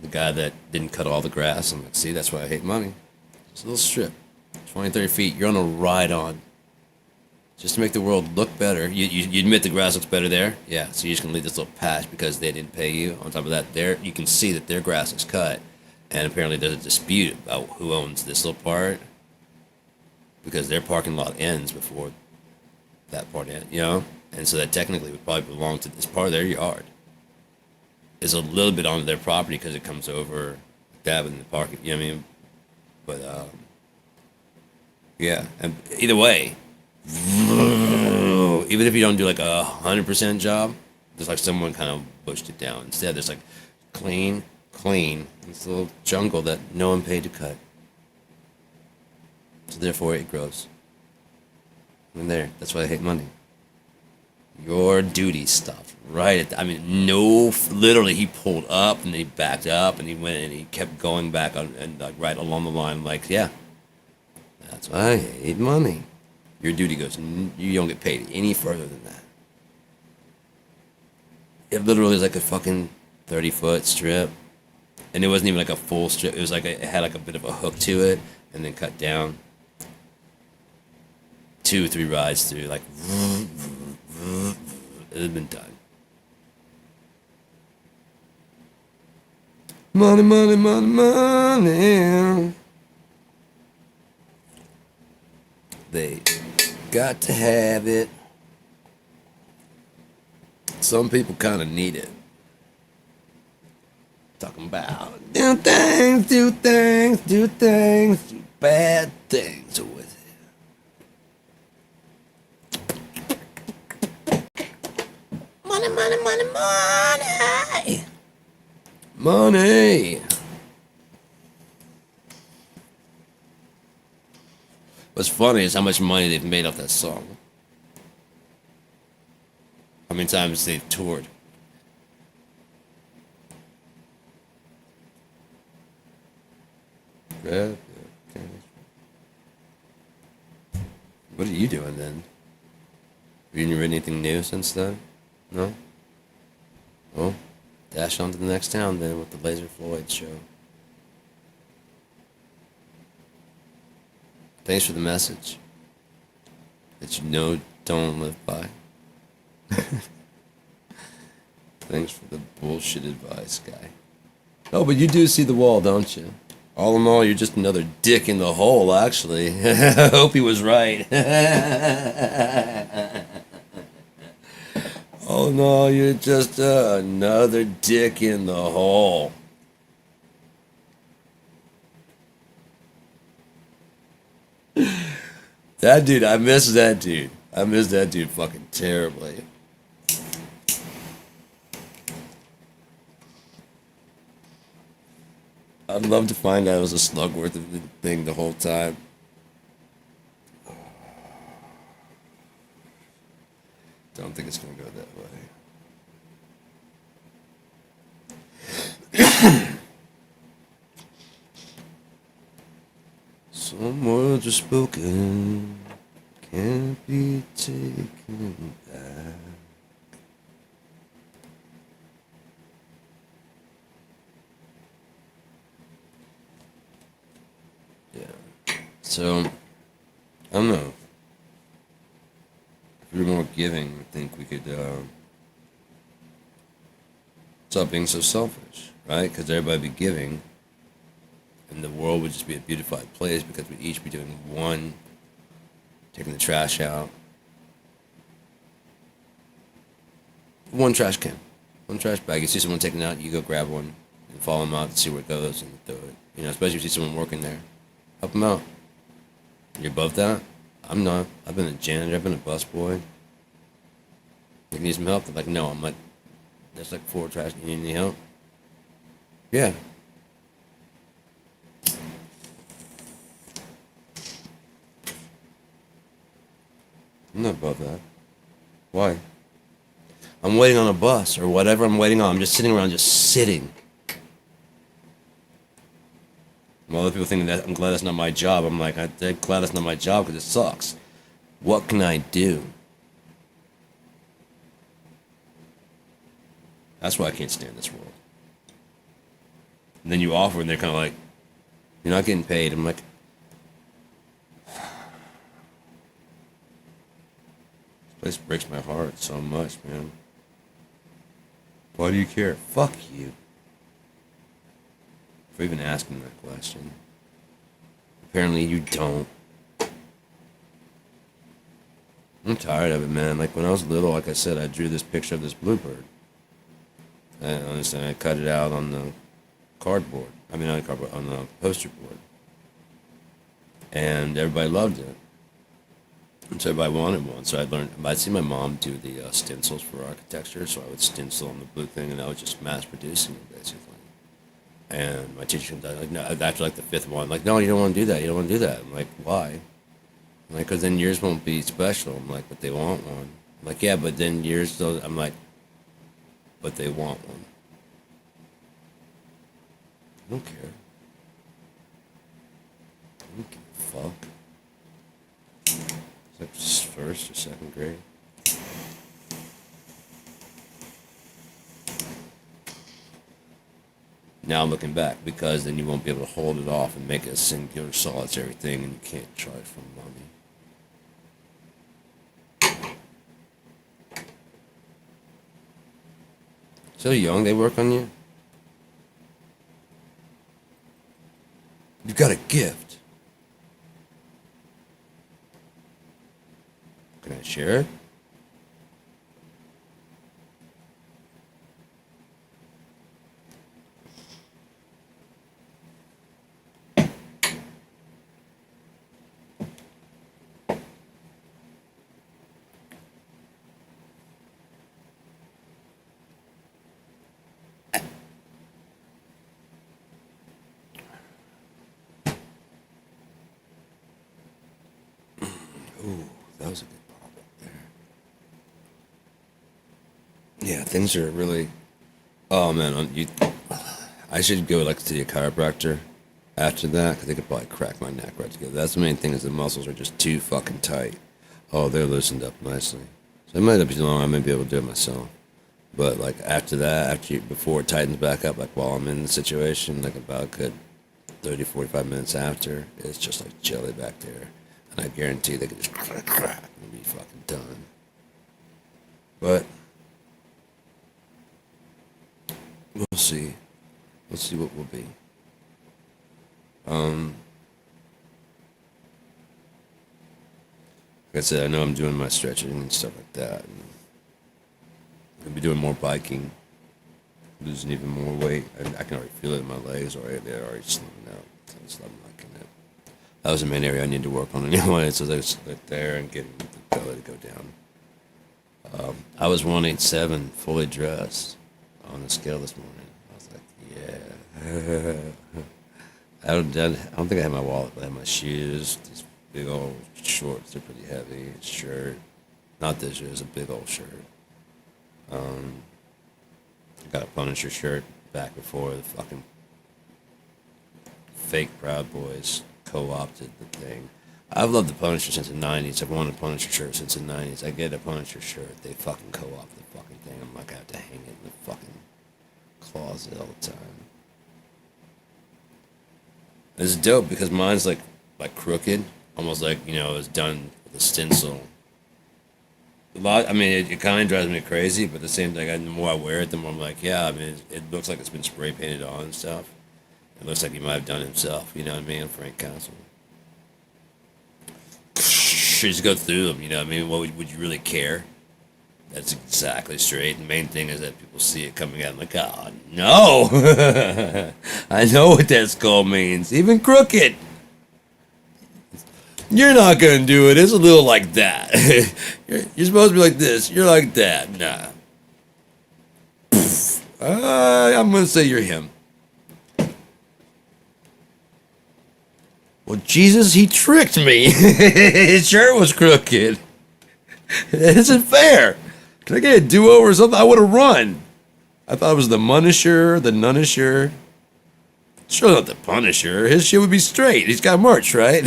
the guy that didn't cut all the grass, I'm like, see, that's why I hate money. It's a little strip. 20, 30 feet, you're on a ride on. Just to make the world look better. You admit the grass looks better there? Yeah, so you're just going to leave this little patch because they didn't pay you. On top of that, you can see that their grass is cut. And apparently there's a dispute about who owns this little part. Because their parking lot ends before that part ends, you know? And so that technically would probably belong to this part of their yard. It's a little bit onto their property because it comes over that in the parking, you know what I mean? But, yeah. And either way, even if you don't do like 100% job, there's like someone kind of pushed it down. Instead, there's like clean, this little jungle that no one paid to cut. So therefore, it grows. And that's why I hate money. Your duty stopped right at I mean, no, literally, he pulled up and then he backed up and he went and he kept going back on and like right along the line, like, yeah, that's why I hate money. Your duty goes, you don't get paid any further than that. It literally is like a fucking 30-foot strip. And it wasn't even like a full strip. It was like it had like a bit of a hook to it and then cut down. 2 or 3 rides through, like, it had been done. Money, money, money, money. They got to have it. Some people kind of need it. Talking about do things, do bad things with it. Money, money, money, money. Money. What's funny is how much money they've made off that song. How many times they've toured. Yeah. Okay. What are you doing then? Have you read anything new since then? No? Well, dash on to the next town then with the Laser Floyd show. Thanks for the message that you know don't live by. Thanks for the bullshit advice, guy. Oh, but you do see the wall, don't you? All in all, you're just another dick in the hole, actually. I hope he was right. All in all, you're just another dick in the hole. That dude, I miss that dude. I miss that dude fucking terribly. I'd love to find out it was a Slugworth thing the whole time. Don't think it's gonna go that way. Some words are spoken, can't be taken back. Yeah. So, I don't know. If we were more giving, I think we could stop being so selfish, right? Because everybody would be giving, and the world would just be a beautified place because we'd each be doing one, taking the trash out, one trash can, one trash bag. You see someone taking it out, you go grab one and follow them out and see where it goes and throw it. You know, especially if you see someone working there, help them out. You're above that? I'm not. I've been a janitor. I've been a busboy. You need some help? They're like, no. I'm like, there's like 4 trash. You need any help? Yeah. I'm not above that. Why? I'm waiting on a bus or whatever I'm waiting on. I'm just sitting around, just sitting. While other people think that I'm glad that's not my job, I'm like, I'm glad that's not my job because it sucks. What can I do? That's why I can't stand this world. And then you offer, and they're kind of like, you're not getting paid. I'm like, this place breaks my heart so much, man. Why do you care? Fuck you. For even asking that question. Apparently you don't. I'm tired of it, man. Like when I was little, like I said, I drew this picture of this bluebird. And honestly, I cut it out on the cardboard. I mean, not the cardboard, on the poster board. And everybody loved it. And so everybody wanted one. So I'd see my mom do the stencils for architecture. So I would stencil on the blue thing, and I was just mass producing it, basically. And my teacher was like, no, after like the 5th one, like, no, you don't want to do that. You don't want to do that. I'm like, why? I'm like, because then yours won't be special. I'm like, but they want one. I'm like, yeah, but then yours still. I'm like, but they want one. I don't care. I don't give a fuck. It's like 1st or 2nd grade. Now I'm looking back because then you won't be able to hold it off and make a singular solitary thing, and you can't charge for money. So young, they work on you? You've got a gift. Can I share it? Ooh, that was a good pop up there. Yeah, things are really. Oh man, I should go like to the chiropractor after that because they could probably crack my neck right together. That's the main thing is the muscles are just too fucking tight. Oh, they're loosened up nicely. So it might not be too long. I may be able to do it myself. But like after that, before it tightens back up, like while I'm in the situation, like about a good 30, 45 minutes after, it's just like jelly back there. And I guarantee they could just crack and be fucking done. But we'll see. We'll see what will be. Like I said, I know I'm doing my stretching and stuff like that. And I'll be doing more biking, losing even more weight. I can already feel it in my legs already. They're already slimming out. So I'm just liking it. That was the main area I need to work on anyway. So there's like there and getting the belly to go down. I was 187 fully dressed on the scale this morning. I was like, yeah. I don't think I had my wallet, but I had my shoes, these big old shorts. They're pretty heavy. Shirt, not this shirt. It's a big old shirt. I got a Punisher shirt back before the fucking fake Proud Boys co-opted the thing. I've loved the Punisher since the 90s. I've wanted a Punisher shirt since the 90s. I get a Punisher shirt. They fucking co-opt the fucking thing. I'm like, I have to hang it in the fucking closet all the time. It's dope because mine's like like crooked, almost like it was done with a stencil. A lot. I mean, it kind of drives me crazy, but at the same time, the more I wear it, the more I'm like, yeah. I mean, it looks like it's been spray painted on and stuff. It looks like he might have done it himself. You know what I mean? Frank Castle. Just go through them. You know what I mean? What would you really care? That's exactly straight. The main thing is that people see it coming out. I'm like, oh no! I know what that skull means. Even crooked. You're not gonna do it. It's a little like that. You're supposed to be like this. You're like that. Nah. I'm gonna say you're him. Well, Jesus, he tricked me. His shirt was crooked. It isn't fair. Can I get a do-over or something? I would have run. I thought it was the Munisher, the Nunisher. Sure not the Punisher. His shit would be straight. He's got merch, right?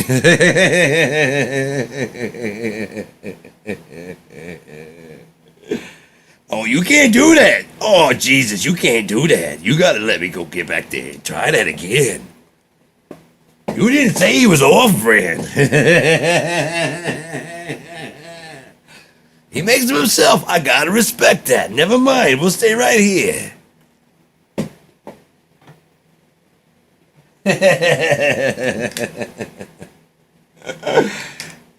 Oh, you can't do that. Oh, Jesus, you can't do that. You gotta let me go get back there and try that again. You didn't say he was off-brand. He makes them himself. I gotta respect that. Never mind. We'll stay right here.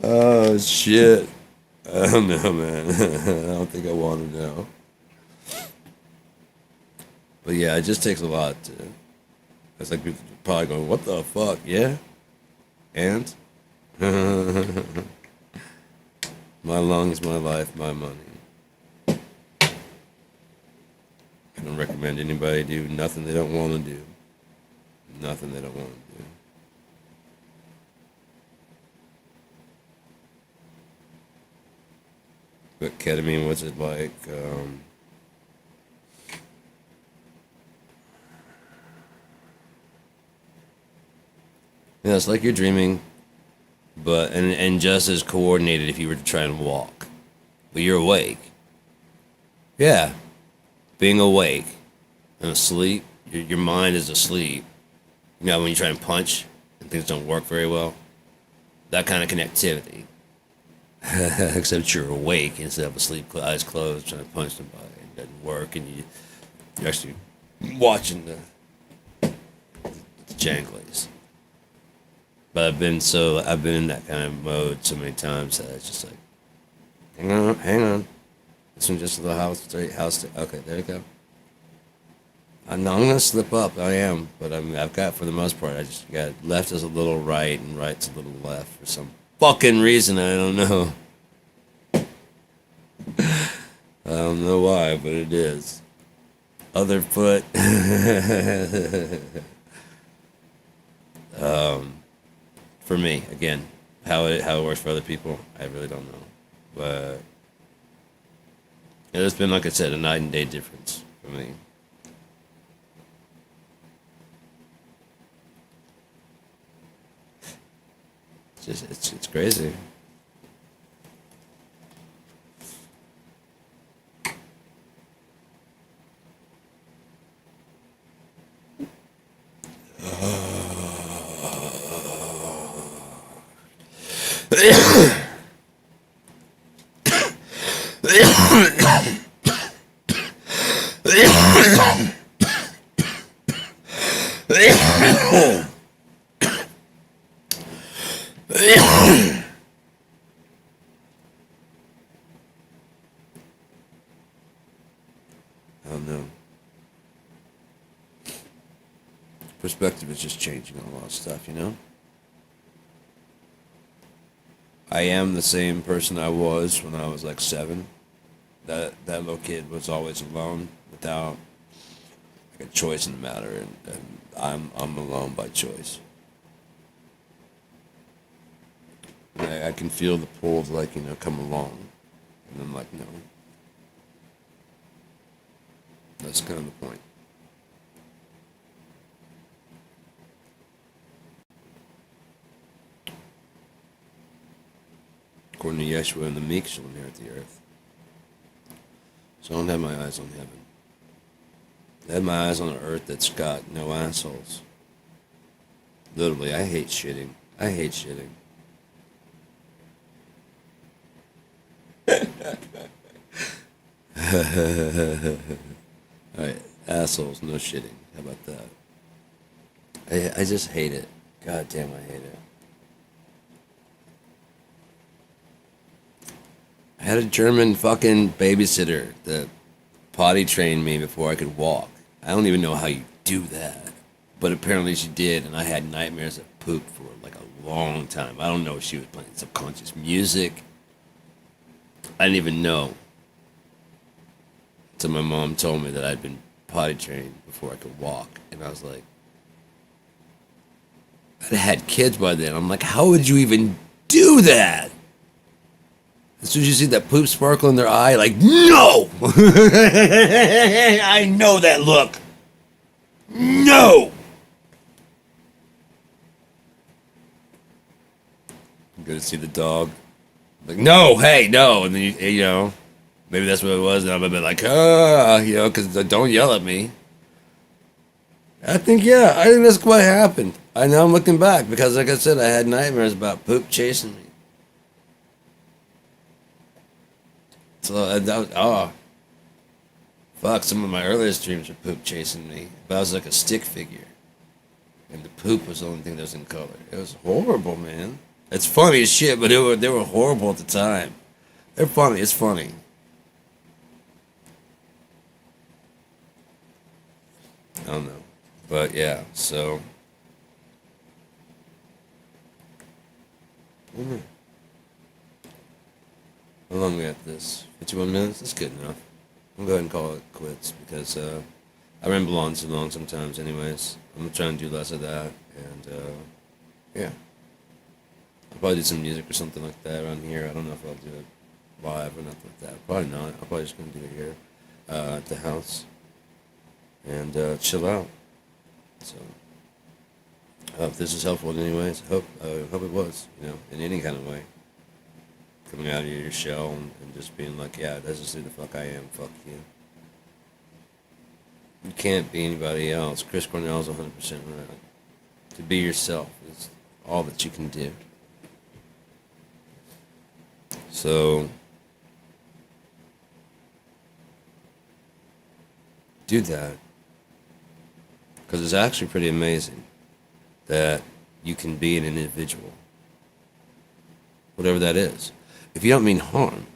Oh, shit. I don't know, man. I don't think I want to know. But yeah, it just takes a lot to... It's like people probably going, what the fuck? Yeah? And? My lungs, my life, my money. I don't recommend anybody do nothing they don't want to do. Nothing they don't want to do. But ketamine, what's it like? Yeah, it's like you're dreaming, but and just as coordinated if you were to try and walk, but you're awake. Yeah, being awake and asleep, your mind is asleep. You know when you try and punch and things don't work very well, that kind of connectivity. Except you're awake instead of asleep, eyes closed, trying to punch somebody. It doesn't work, and you're actually watching the janglies. But I've been in that kind of mode so many times that it's just like, hang on. This one just a little house. Okay, there you go. I know I'm gonna slip up. I am, but I've got for the most part. I just got left is a little right and right's a little left for some fucking reason. I don't know. I don't know why, but it is. Other foot. For me, again, how it works for other people, I really don't know. But it's been, like I said, a night and day difference for me. It's crazy. I don't know. Perspective is just changing on a lot of stuff, you know? I am the same person I was when I was like 7. That little kid was always alone without like a choice in the matter, and I'm alone by choice. I can feel the pull of like, come along. And I'm like, no. That's kind of the point. According to Yeshua and the meek shall inherit the earth. So I don't have my eyes on heaven. I have my eyes on an earth that's got no assholes. Literally, I hate shitting. I hate shitting. Alright, assholes, no shitting. How about that? I just hate it. God damn, I hate it. I had a German fucking babysitter that potty trained me before I could walk. I don't even know how you do that. But apparently she did, and I had nightmares of poop for like a long time. I don't know if she was playing subconscious music. I didn't even know. So my mom told me that I'd been potty trained before I could walk. And I was like, I had kids by then. I'm like, how would you even do that? As soon as you see that poop sparkle in their eye, like, no! I know that look. No! I'm gonna see the dog. Like, no, hey, no. And then, you know, maybe that's what it was. And I'm a bit like, you know, because don't yell at me. I think that's what happened. I know I'm looking back because, like I said, I had nightmares about poop chasing me. So that was, fuck, some of my earliest dreams were poop chasing me. But I was like a stick figure. And the poop was the only thing that was in color. It was horrible, man. It's funny as shit, but they were horrible at the time. They're funny. It's funny. I don't know. But yeah, so. How long we at this? 51 minutes? That's good enough. I'm going to go ahead and call it quits because I ramble on too long sometimes, anyways. I'm trying to do less of that. And yeah. I'll probably do some music or something like that around here. I don't know if I'll do it live or nothing like that. Probably not. I'm probably just going to do it here at the house and chill out. So, I hope this is helpful in any ways. Hope it was, you know, in any kind of way. Coming out of your shell and just being like, yeah, that's just who the fuck I am. Fuck you. You can't be anybody else. Chris Cornell's 100% right. To be yourself is all that you can do. So, do that. Because it's actually pretty amazing that you can be an individual. Whatever that is. If you don't mean harm,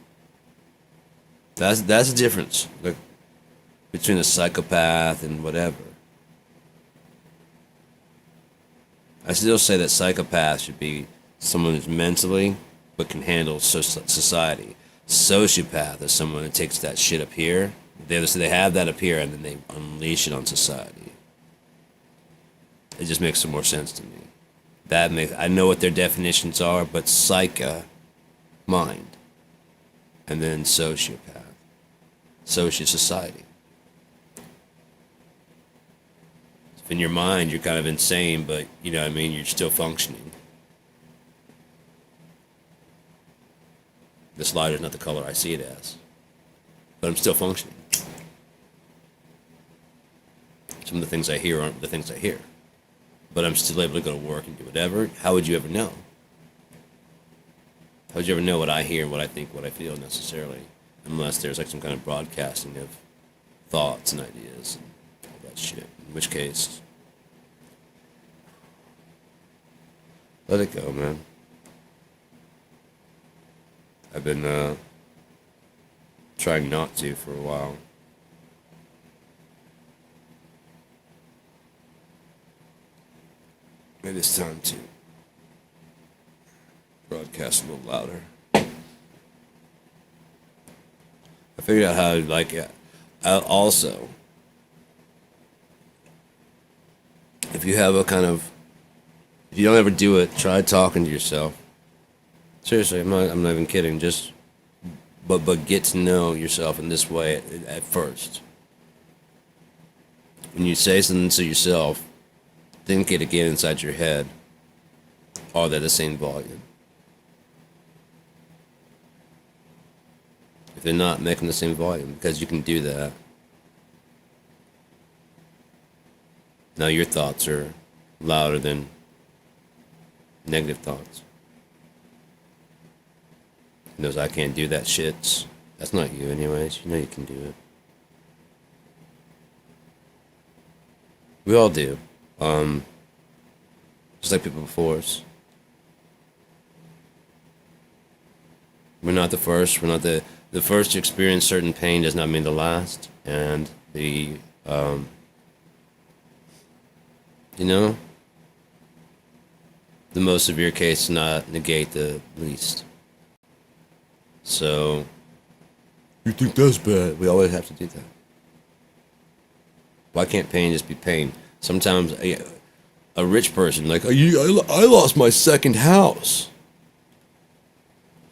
that's the difference, like, between a psychopath and whatever. I still say that psychopath should be someone who's mentally but can handle society. Sociopath is someone who takes that shit up here. They have that up here and then they unleash it on society. It just makes some more sense to me. I know what their definitions are, but psycho, mind, and then sociopath, society. If in your mind you're kind of insane, but you know what I mean, you're still functioning. This light is not the color I see it as, but I'm still functioning. Some of the things I hear aren't the things I hear, but I'm still able to go to work and do whatever. How would you ever know? How would you ever know what I hear, what I think, what I feel necessarily? Unless there's like some kind of broadcasting of thoughts and ideas and all that shit. In which case, let it go, man. I've been trying not to for a while. Maybe it's time to broadcast a little louder. I figured out how to like it. Also, if you have if you don't ever do it, try talking to yourself. Seriously, I'm not even kidding. But get to know yourself in this way at first. When you say something to yourself, think it again inside your head. Are they the same volume? If they're not, make them the same volume, because you can do that. Now your thoughts are louder than Negative thoughts. He knows I can't do that shit. That's not you anyways. You know you can do it. We all do. Just like people before us. We're not the first. We're not the first to experience certain pain does not mean the last. And the, you know, the most severe case does not negate the least. So, you think that's bad? We always have to do that. Why can't pain just be pain? Sometimes a rich person, like, I lost my second house.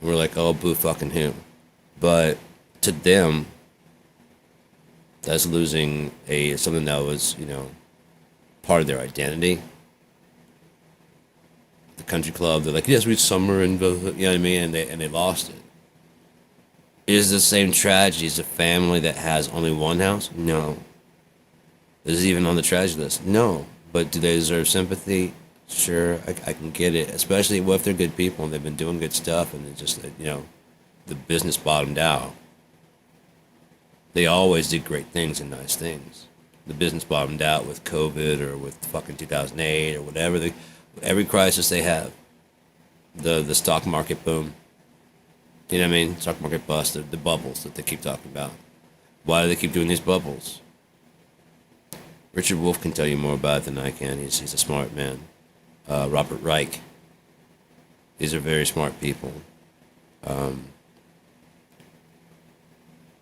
And we're like, oh, boo fucking him. But to them, that's losing something that was, part of their identity. The country club, they're like, yes, we summer and you know what I mean, and they lost it. Is the same tragedy as a family that has only one house? No. Is it even on the tragedy list? No. But do they deserve sympathy? Sure, I can get it. Especially if they're good people and they've been doing good stuff and it's just, the business bottomed out. They always did great things and nice things. The business bottomed out with COVID or with fucking 2008 or whatever. Every crisis they have. The stock market boom. You know what I mean? Stock market bust, the bubbles that they keep talking about. Why do they keep doing these bubbles? Richard Wolff can tell you more about it than I can. He's a smart man. Robert Reich. These are very smart people.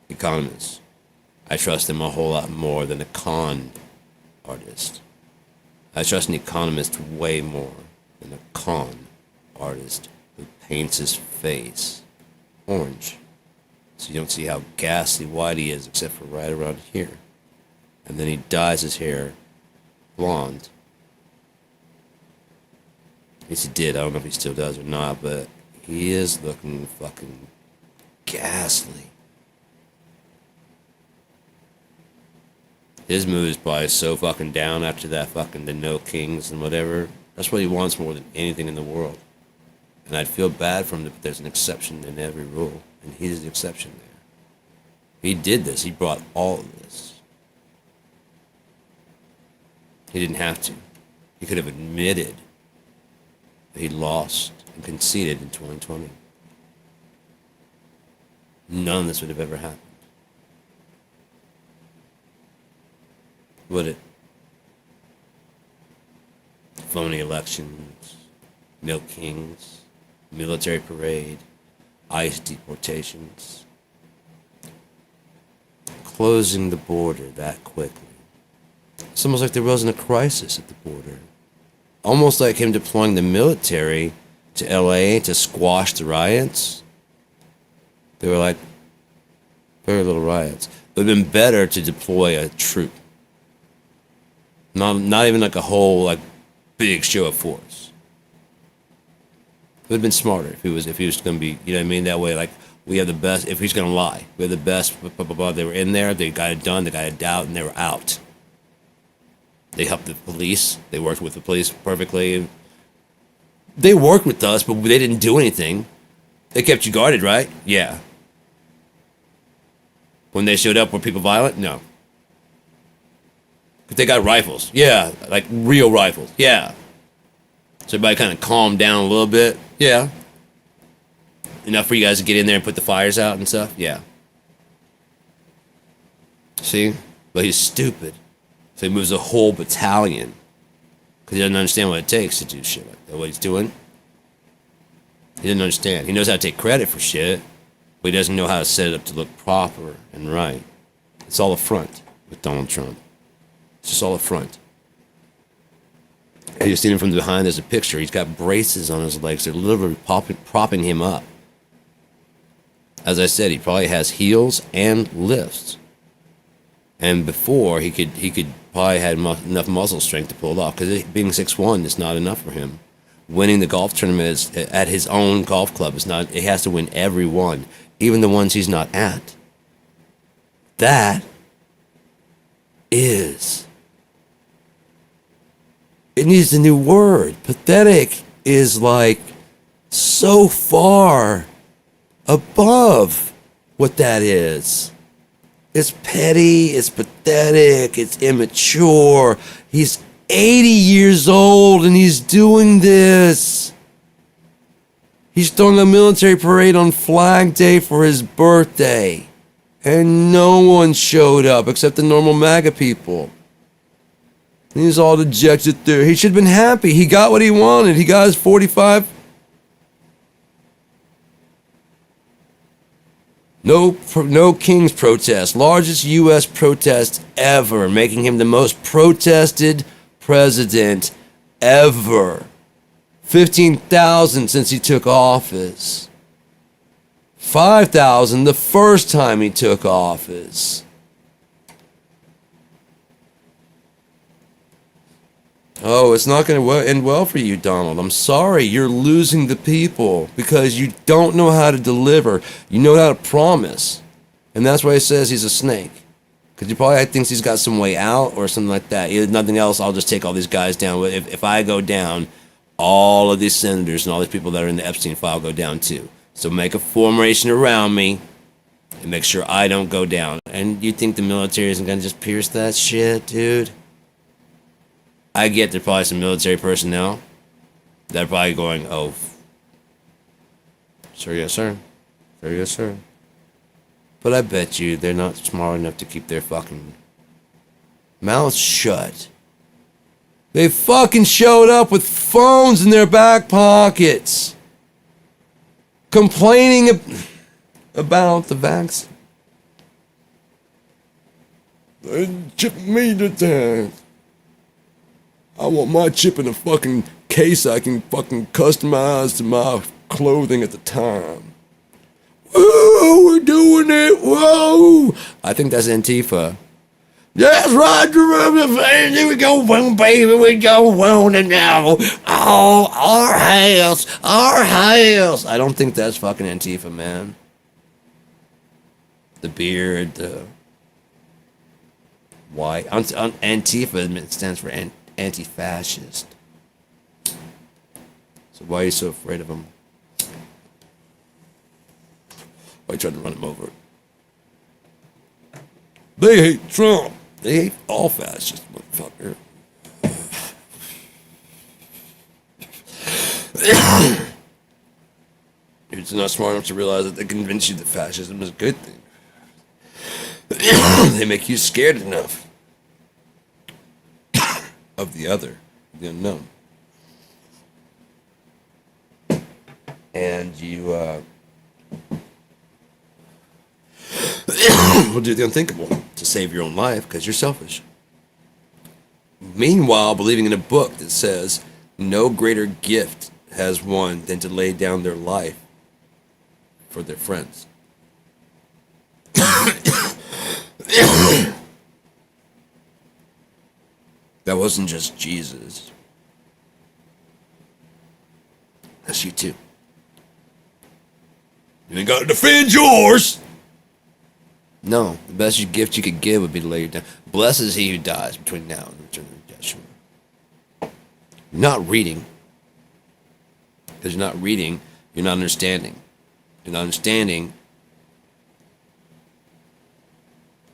Economists. I trust them a whole lot more than a con artist. I trust an economist way more than a con artist who paints his face orange, so you don't see how ghastly white he is except for right around here. And then he dyes his hair blonde. At least he did. I don't know if he still does or not, but he is looking fucking ghastly. His mood is probably so fucking down after that fucking the No Kings and whatever. That's what he wants more than anything in the world. And I'd feel bad for him, but there's an exception in every rule. And he's the exception there. He did this. He brought all of this. He didn't have to. He could have admitted that he lost and conceded in 2020. None of this would have ever happened. Would it? Phony elections, no kings, military parade, ICE deportations, closing the border that quickly. It's almost like there wasn't a crisis at the border. Almost like him deploying the military to LA to squash the riots. They were like, very little riots. It would have been better to deploy a troop. Not even like a whole big show of force. It would have been smarter if he was going to be, you know what I mean? That way, we have the best, if he's going to lie, we have the best, blah, blah, blah. They were in there, they got it done, they got it out, and they were out. They helped the police, they worked with the police perfectly. They worked with us, but they didn't do anything. They kept you guarded, right? Yeah. When they showed up, were people violent? No. But they got rifles. Yeah, like real rifles. Yeah. So everybody kind of calmed down a little bit. Yeah. Enough for you guys to get in there and put the fires out and stuff? Yeah. See? But he's stupid. So he moves a whole battalion. Because he doesn't understand what it takes to do shit like that. What he's doing. He doesn't understand. He knows how to take credit for shit. But he doesn't know how to set it up to look proper and right. It's all a front with Donald Trump. It's just all a front. And you've seen him from behind. There's a picture. He's got braces on his legs. They're literally propping him up. As I said, he probably has heels and lifts. And before, he could probably had enough muscle strength to pull it off. Because being 6'1" is not enough for him. Winning the golf tournament at his own golf club is not. He has to win every one, even the ones he's not at. That is. It needs a new word. Pathetic. is like so far above what that is. It's petty, it's pathetic, it's immature. He's 80 years old and he's doing this. He's throwing a military parade on Flag Day for his birthday. And no one showed up except the normal MAGA people. And he's all dejected there. He should have been happy. He got what he wanted. He got his 45. No King's protest. Largest U.S. protest ever, making him the most protested president ever. 15,000 since he took office. 5,000 the first time he took office. Oh, it's not going to end well for you, Donald. I'm sorry. You're losing the people because you don't know how to deliver. You know how to promise. And that's why he says he's a snake. Because he probably thinks he's got some way out or something like that. If nothing else, I'll just take all these guys down. If I go down, all of these senators and all these people that are in the Epstein file go down too. So make a formation around me and make sure I don't go down. And you think the military isn't going to just pierce that shit, dude? I get there's probably some military personnel that are probably going, oh, sir, yes, sir. Sir, yes, sir. But I bet you they're not smart enough to keep their fucking mouths shut. They fucking showed up with phones in their back pockets, complaining about the vaccine. They chipped me to death. I want my chip in a fucking case I can fucking customize to my clothing at the time. Whoa, we're doing it, whoa! I think that's Antifa. That's right, here we go, boom, baby, we go, boom, and now, oh, our house, our house. I don't think that's fucking Antifa, man. The beard, the white, Antifa stands for anti-fascist. So why are you so afraid of him? Why are you trying to run him over? They hate Trump. They hate all fascists, motherfucker. You're not smart enough to realize that they convince you that fascism is a good thing. They make you scared enough of the other, the unknown. And you will do the unthinkable to save your own life because you're selfish. Meanwhile, believing in a book that says no greater gift has one than to lay down their life for their friends. That wasn't just Jesus. That's you too. You ain't got to defend yours. No, the best gift you could give would be to lay you down. Blessed is he who dies between now and the return of Yeshua. You're not reading. Because you're not reading, you're not understanding. You're not understanding.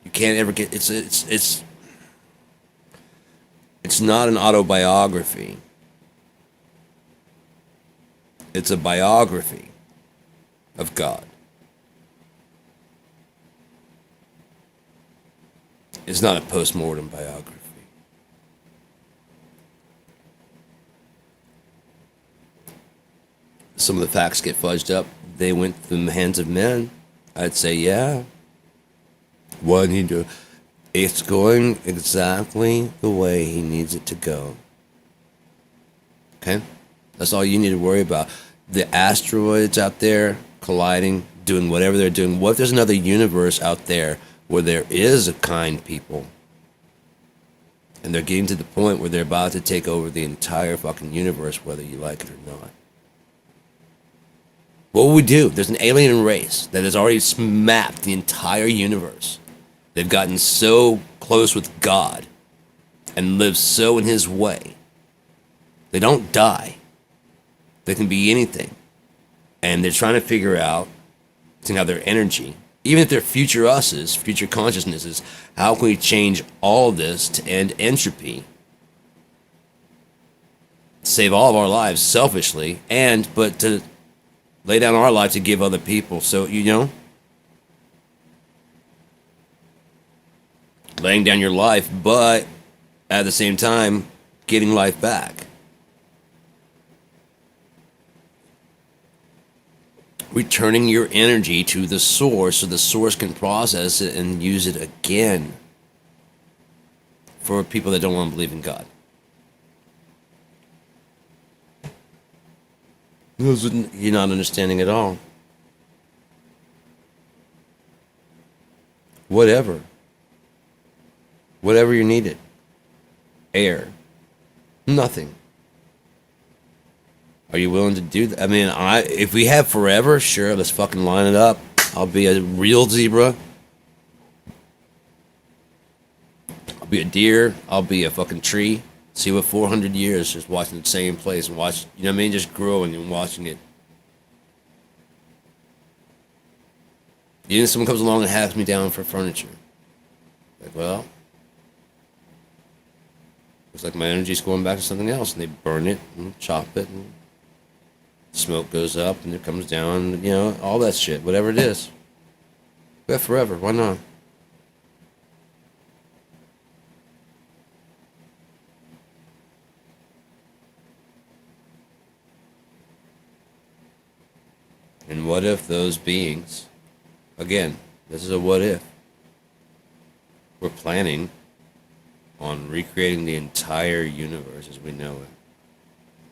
You can't ever get. It's not an autobiography. It's a biography of God. It's not a post-mortem biography. Some of the facts get fudged up. They went through the hands of men. I'd say, yeah. What did he do? It's going exactly the way he needs it to go. Okay? That's all you need to worry about. The asteroids out there colliding, doing whatever they're doing. What if there's another universe out there where there is a kind people? And they're getting to the point where they're about to take over the entire fucking universe, whether you like it or not. What will we do? There's an alien race that has already mapped the entire universe. They've gotten so close with God and live so in his way. They don't die. They can be anything. And they're trying to figure out, seeing how their energy, even if they're future us's, future consciousnesses, how can we change all this to end entropy, save all of our lives selfishly, but to lay down our life to give other people. So, laying down your life, but at the same time, getting life back. Returning your energy to the source so the source can process it and use it again for people that don't want to believe in God. You're not understanding at all. Whatever you needed. Air. Nothing. Are you willing to do that? I mean, if we have forever, sure, let's fucking line it up. I'll be a real zebra. I'll be a deer. I'll be a fucking tree. See what 400 years just watching the same place and watch, just growing and watching it. Even if someone comes along and hacks me down for furniture. Like, well, looks like my energy's going back to something else, and they burn it and chop it, and smoke goes up and it comes down, all that shit, whatever it is. We have forever, why not? And what if those beings, again, this is a what if, we're planning on recreating the entire universe as we know it.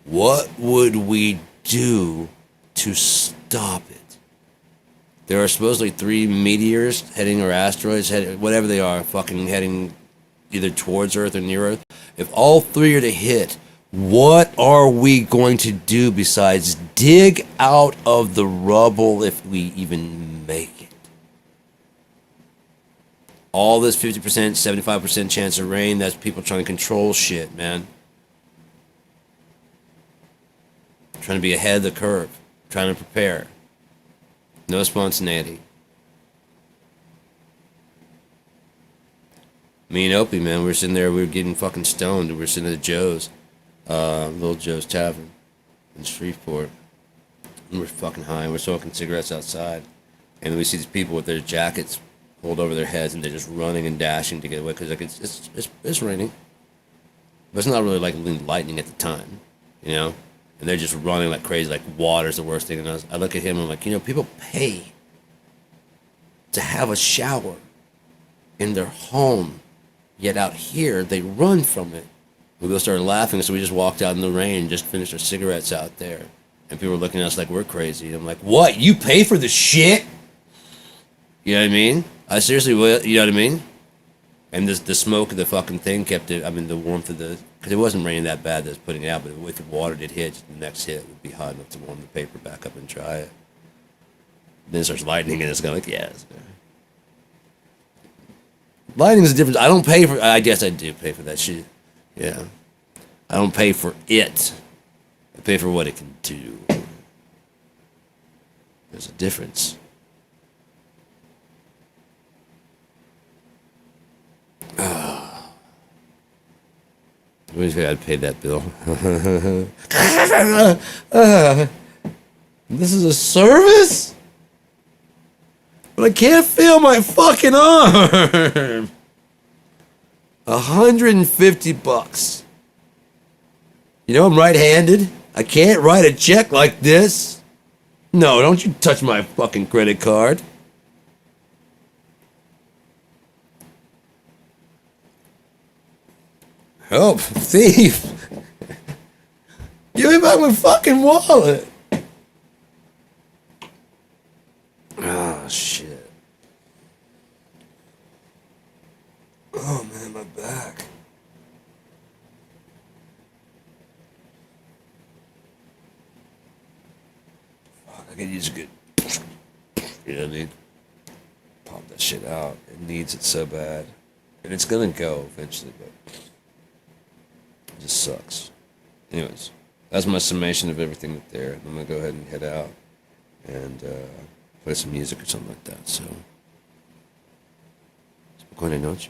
What would we do to stop it? There are supposedly 3 meteors heading, or asteroids heading, whatever they are, fucking heading either towards Earth or near Earth. If all 3 are to hit, what are we going to do besides dig out of the rubble if we even make it? All this 50%, 75% chance of rain, that's people trying to control shit, man. Trying to be ahead of the curve. Trying to prepare. No spontaneity. Me and Opie, man, we were sitting there, we were getting fucking stoned. We were sitting at Joe's, Little Joe's Tavern in Shreveport. And we're fucking high, and we're smoking cigarettes outside. And we see these people with their jackets pulled over their heads, and they're just running and dashing to get away, because like it's raining. But it's not really like lightning at the time, And they're just running like crazy, like water's the worst thing. And I look at him and I'm like, people pay to have a shower in their home, yet out here they run from it. We both started laughing, so we just walked out in the rain and just finished our cigarettes out there. And people were looking at us like we're crazy. And I'm like, what? You pay for the shit? You know what I mean? I seriously will, you know what I mean? And the smoke of the fucking thing kept it, the warmth of because it wasn't raining that bad that it was putting it out, but if the water did hit, the next hit would be hot enough to warm the paper back up and dry it. Then it starts lightning, and it's going like, yes. Lightning is a difference. I don't pay for, I guess I do pay for that shit. Yeah. I don't pay for it. I pay for what it can do. There's a difference. What do you think I'd pay that bill? This is a service? But I can't feel my fucking arm. $150. I'm right-handed. I can't write a check like this. No, don't you touch my fucking credit card. Help, thief. Give me back my fucking wallet. Oh, shit. Oh, man, my back. Fuck, I could use a good... You know what I mean? Pop that shit out. It needs it so bad. And it's gonna go eventually, but... It just sucks. Anyways. that's my summation of everything up there. I'm gonna go ahead and head out and play some music or something like that. So, spokojnej nocy.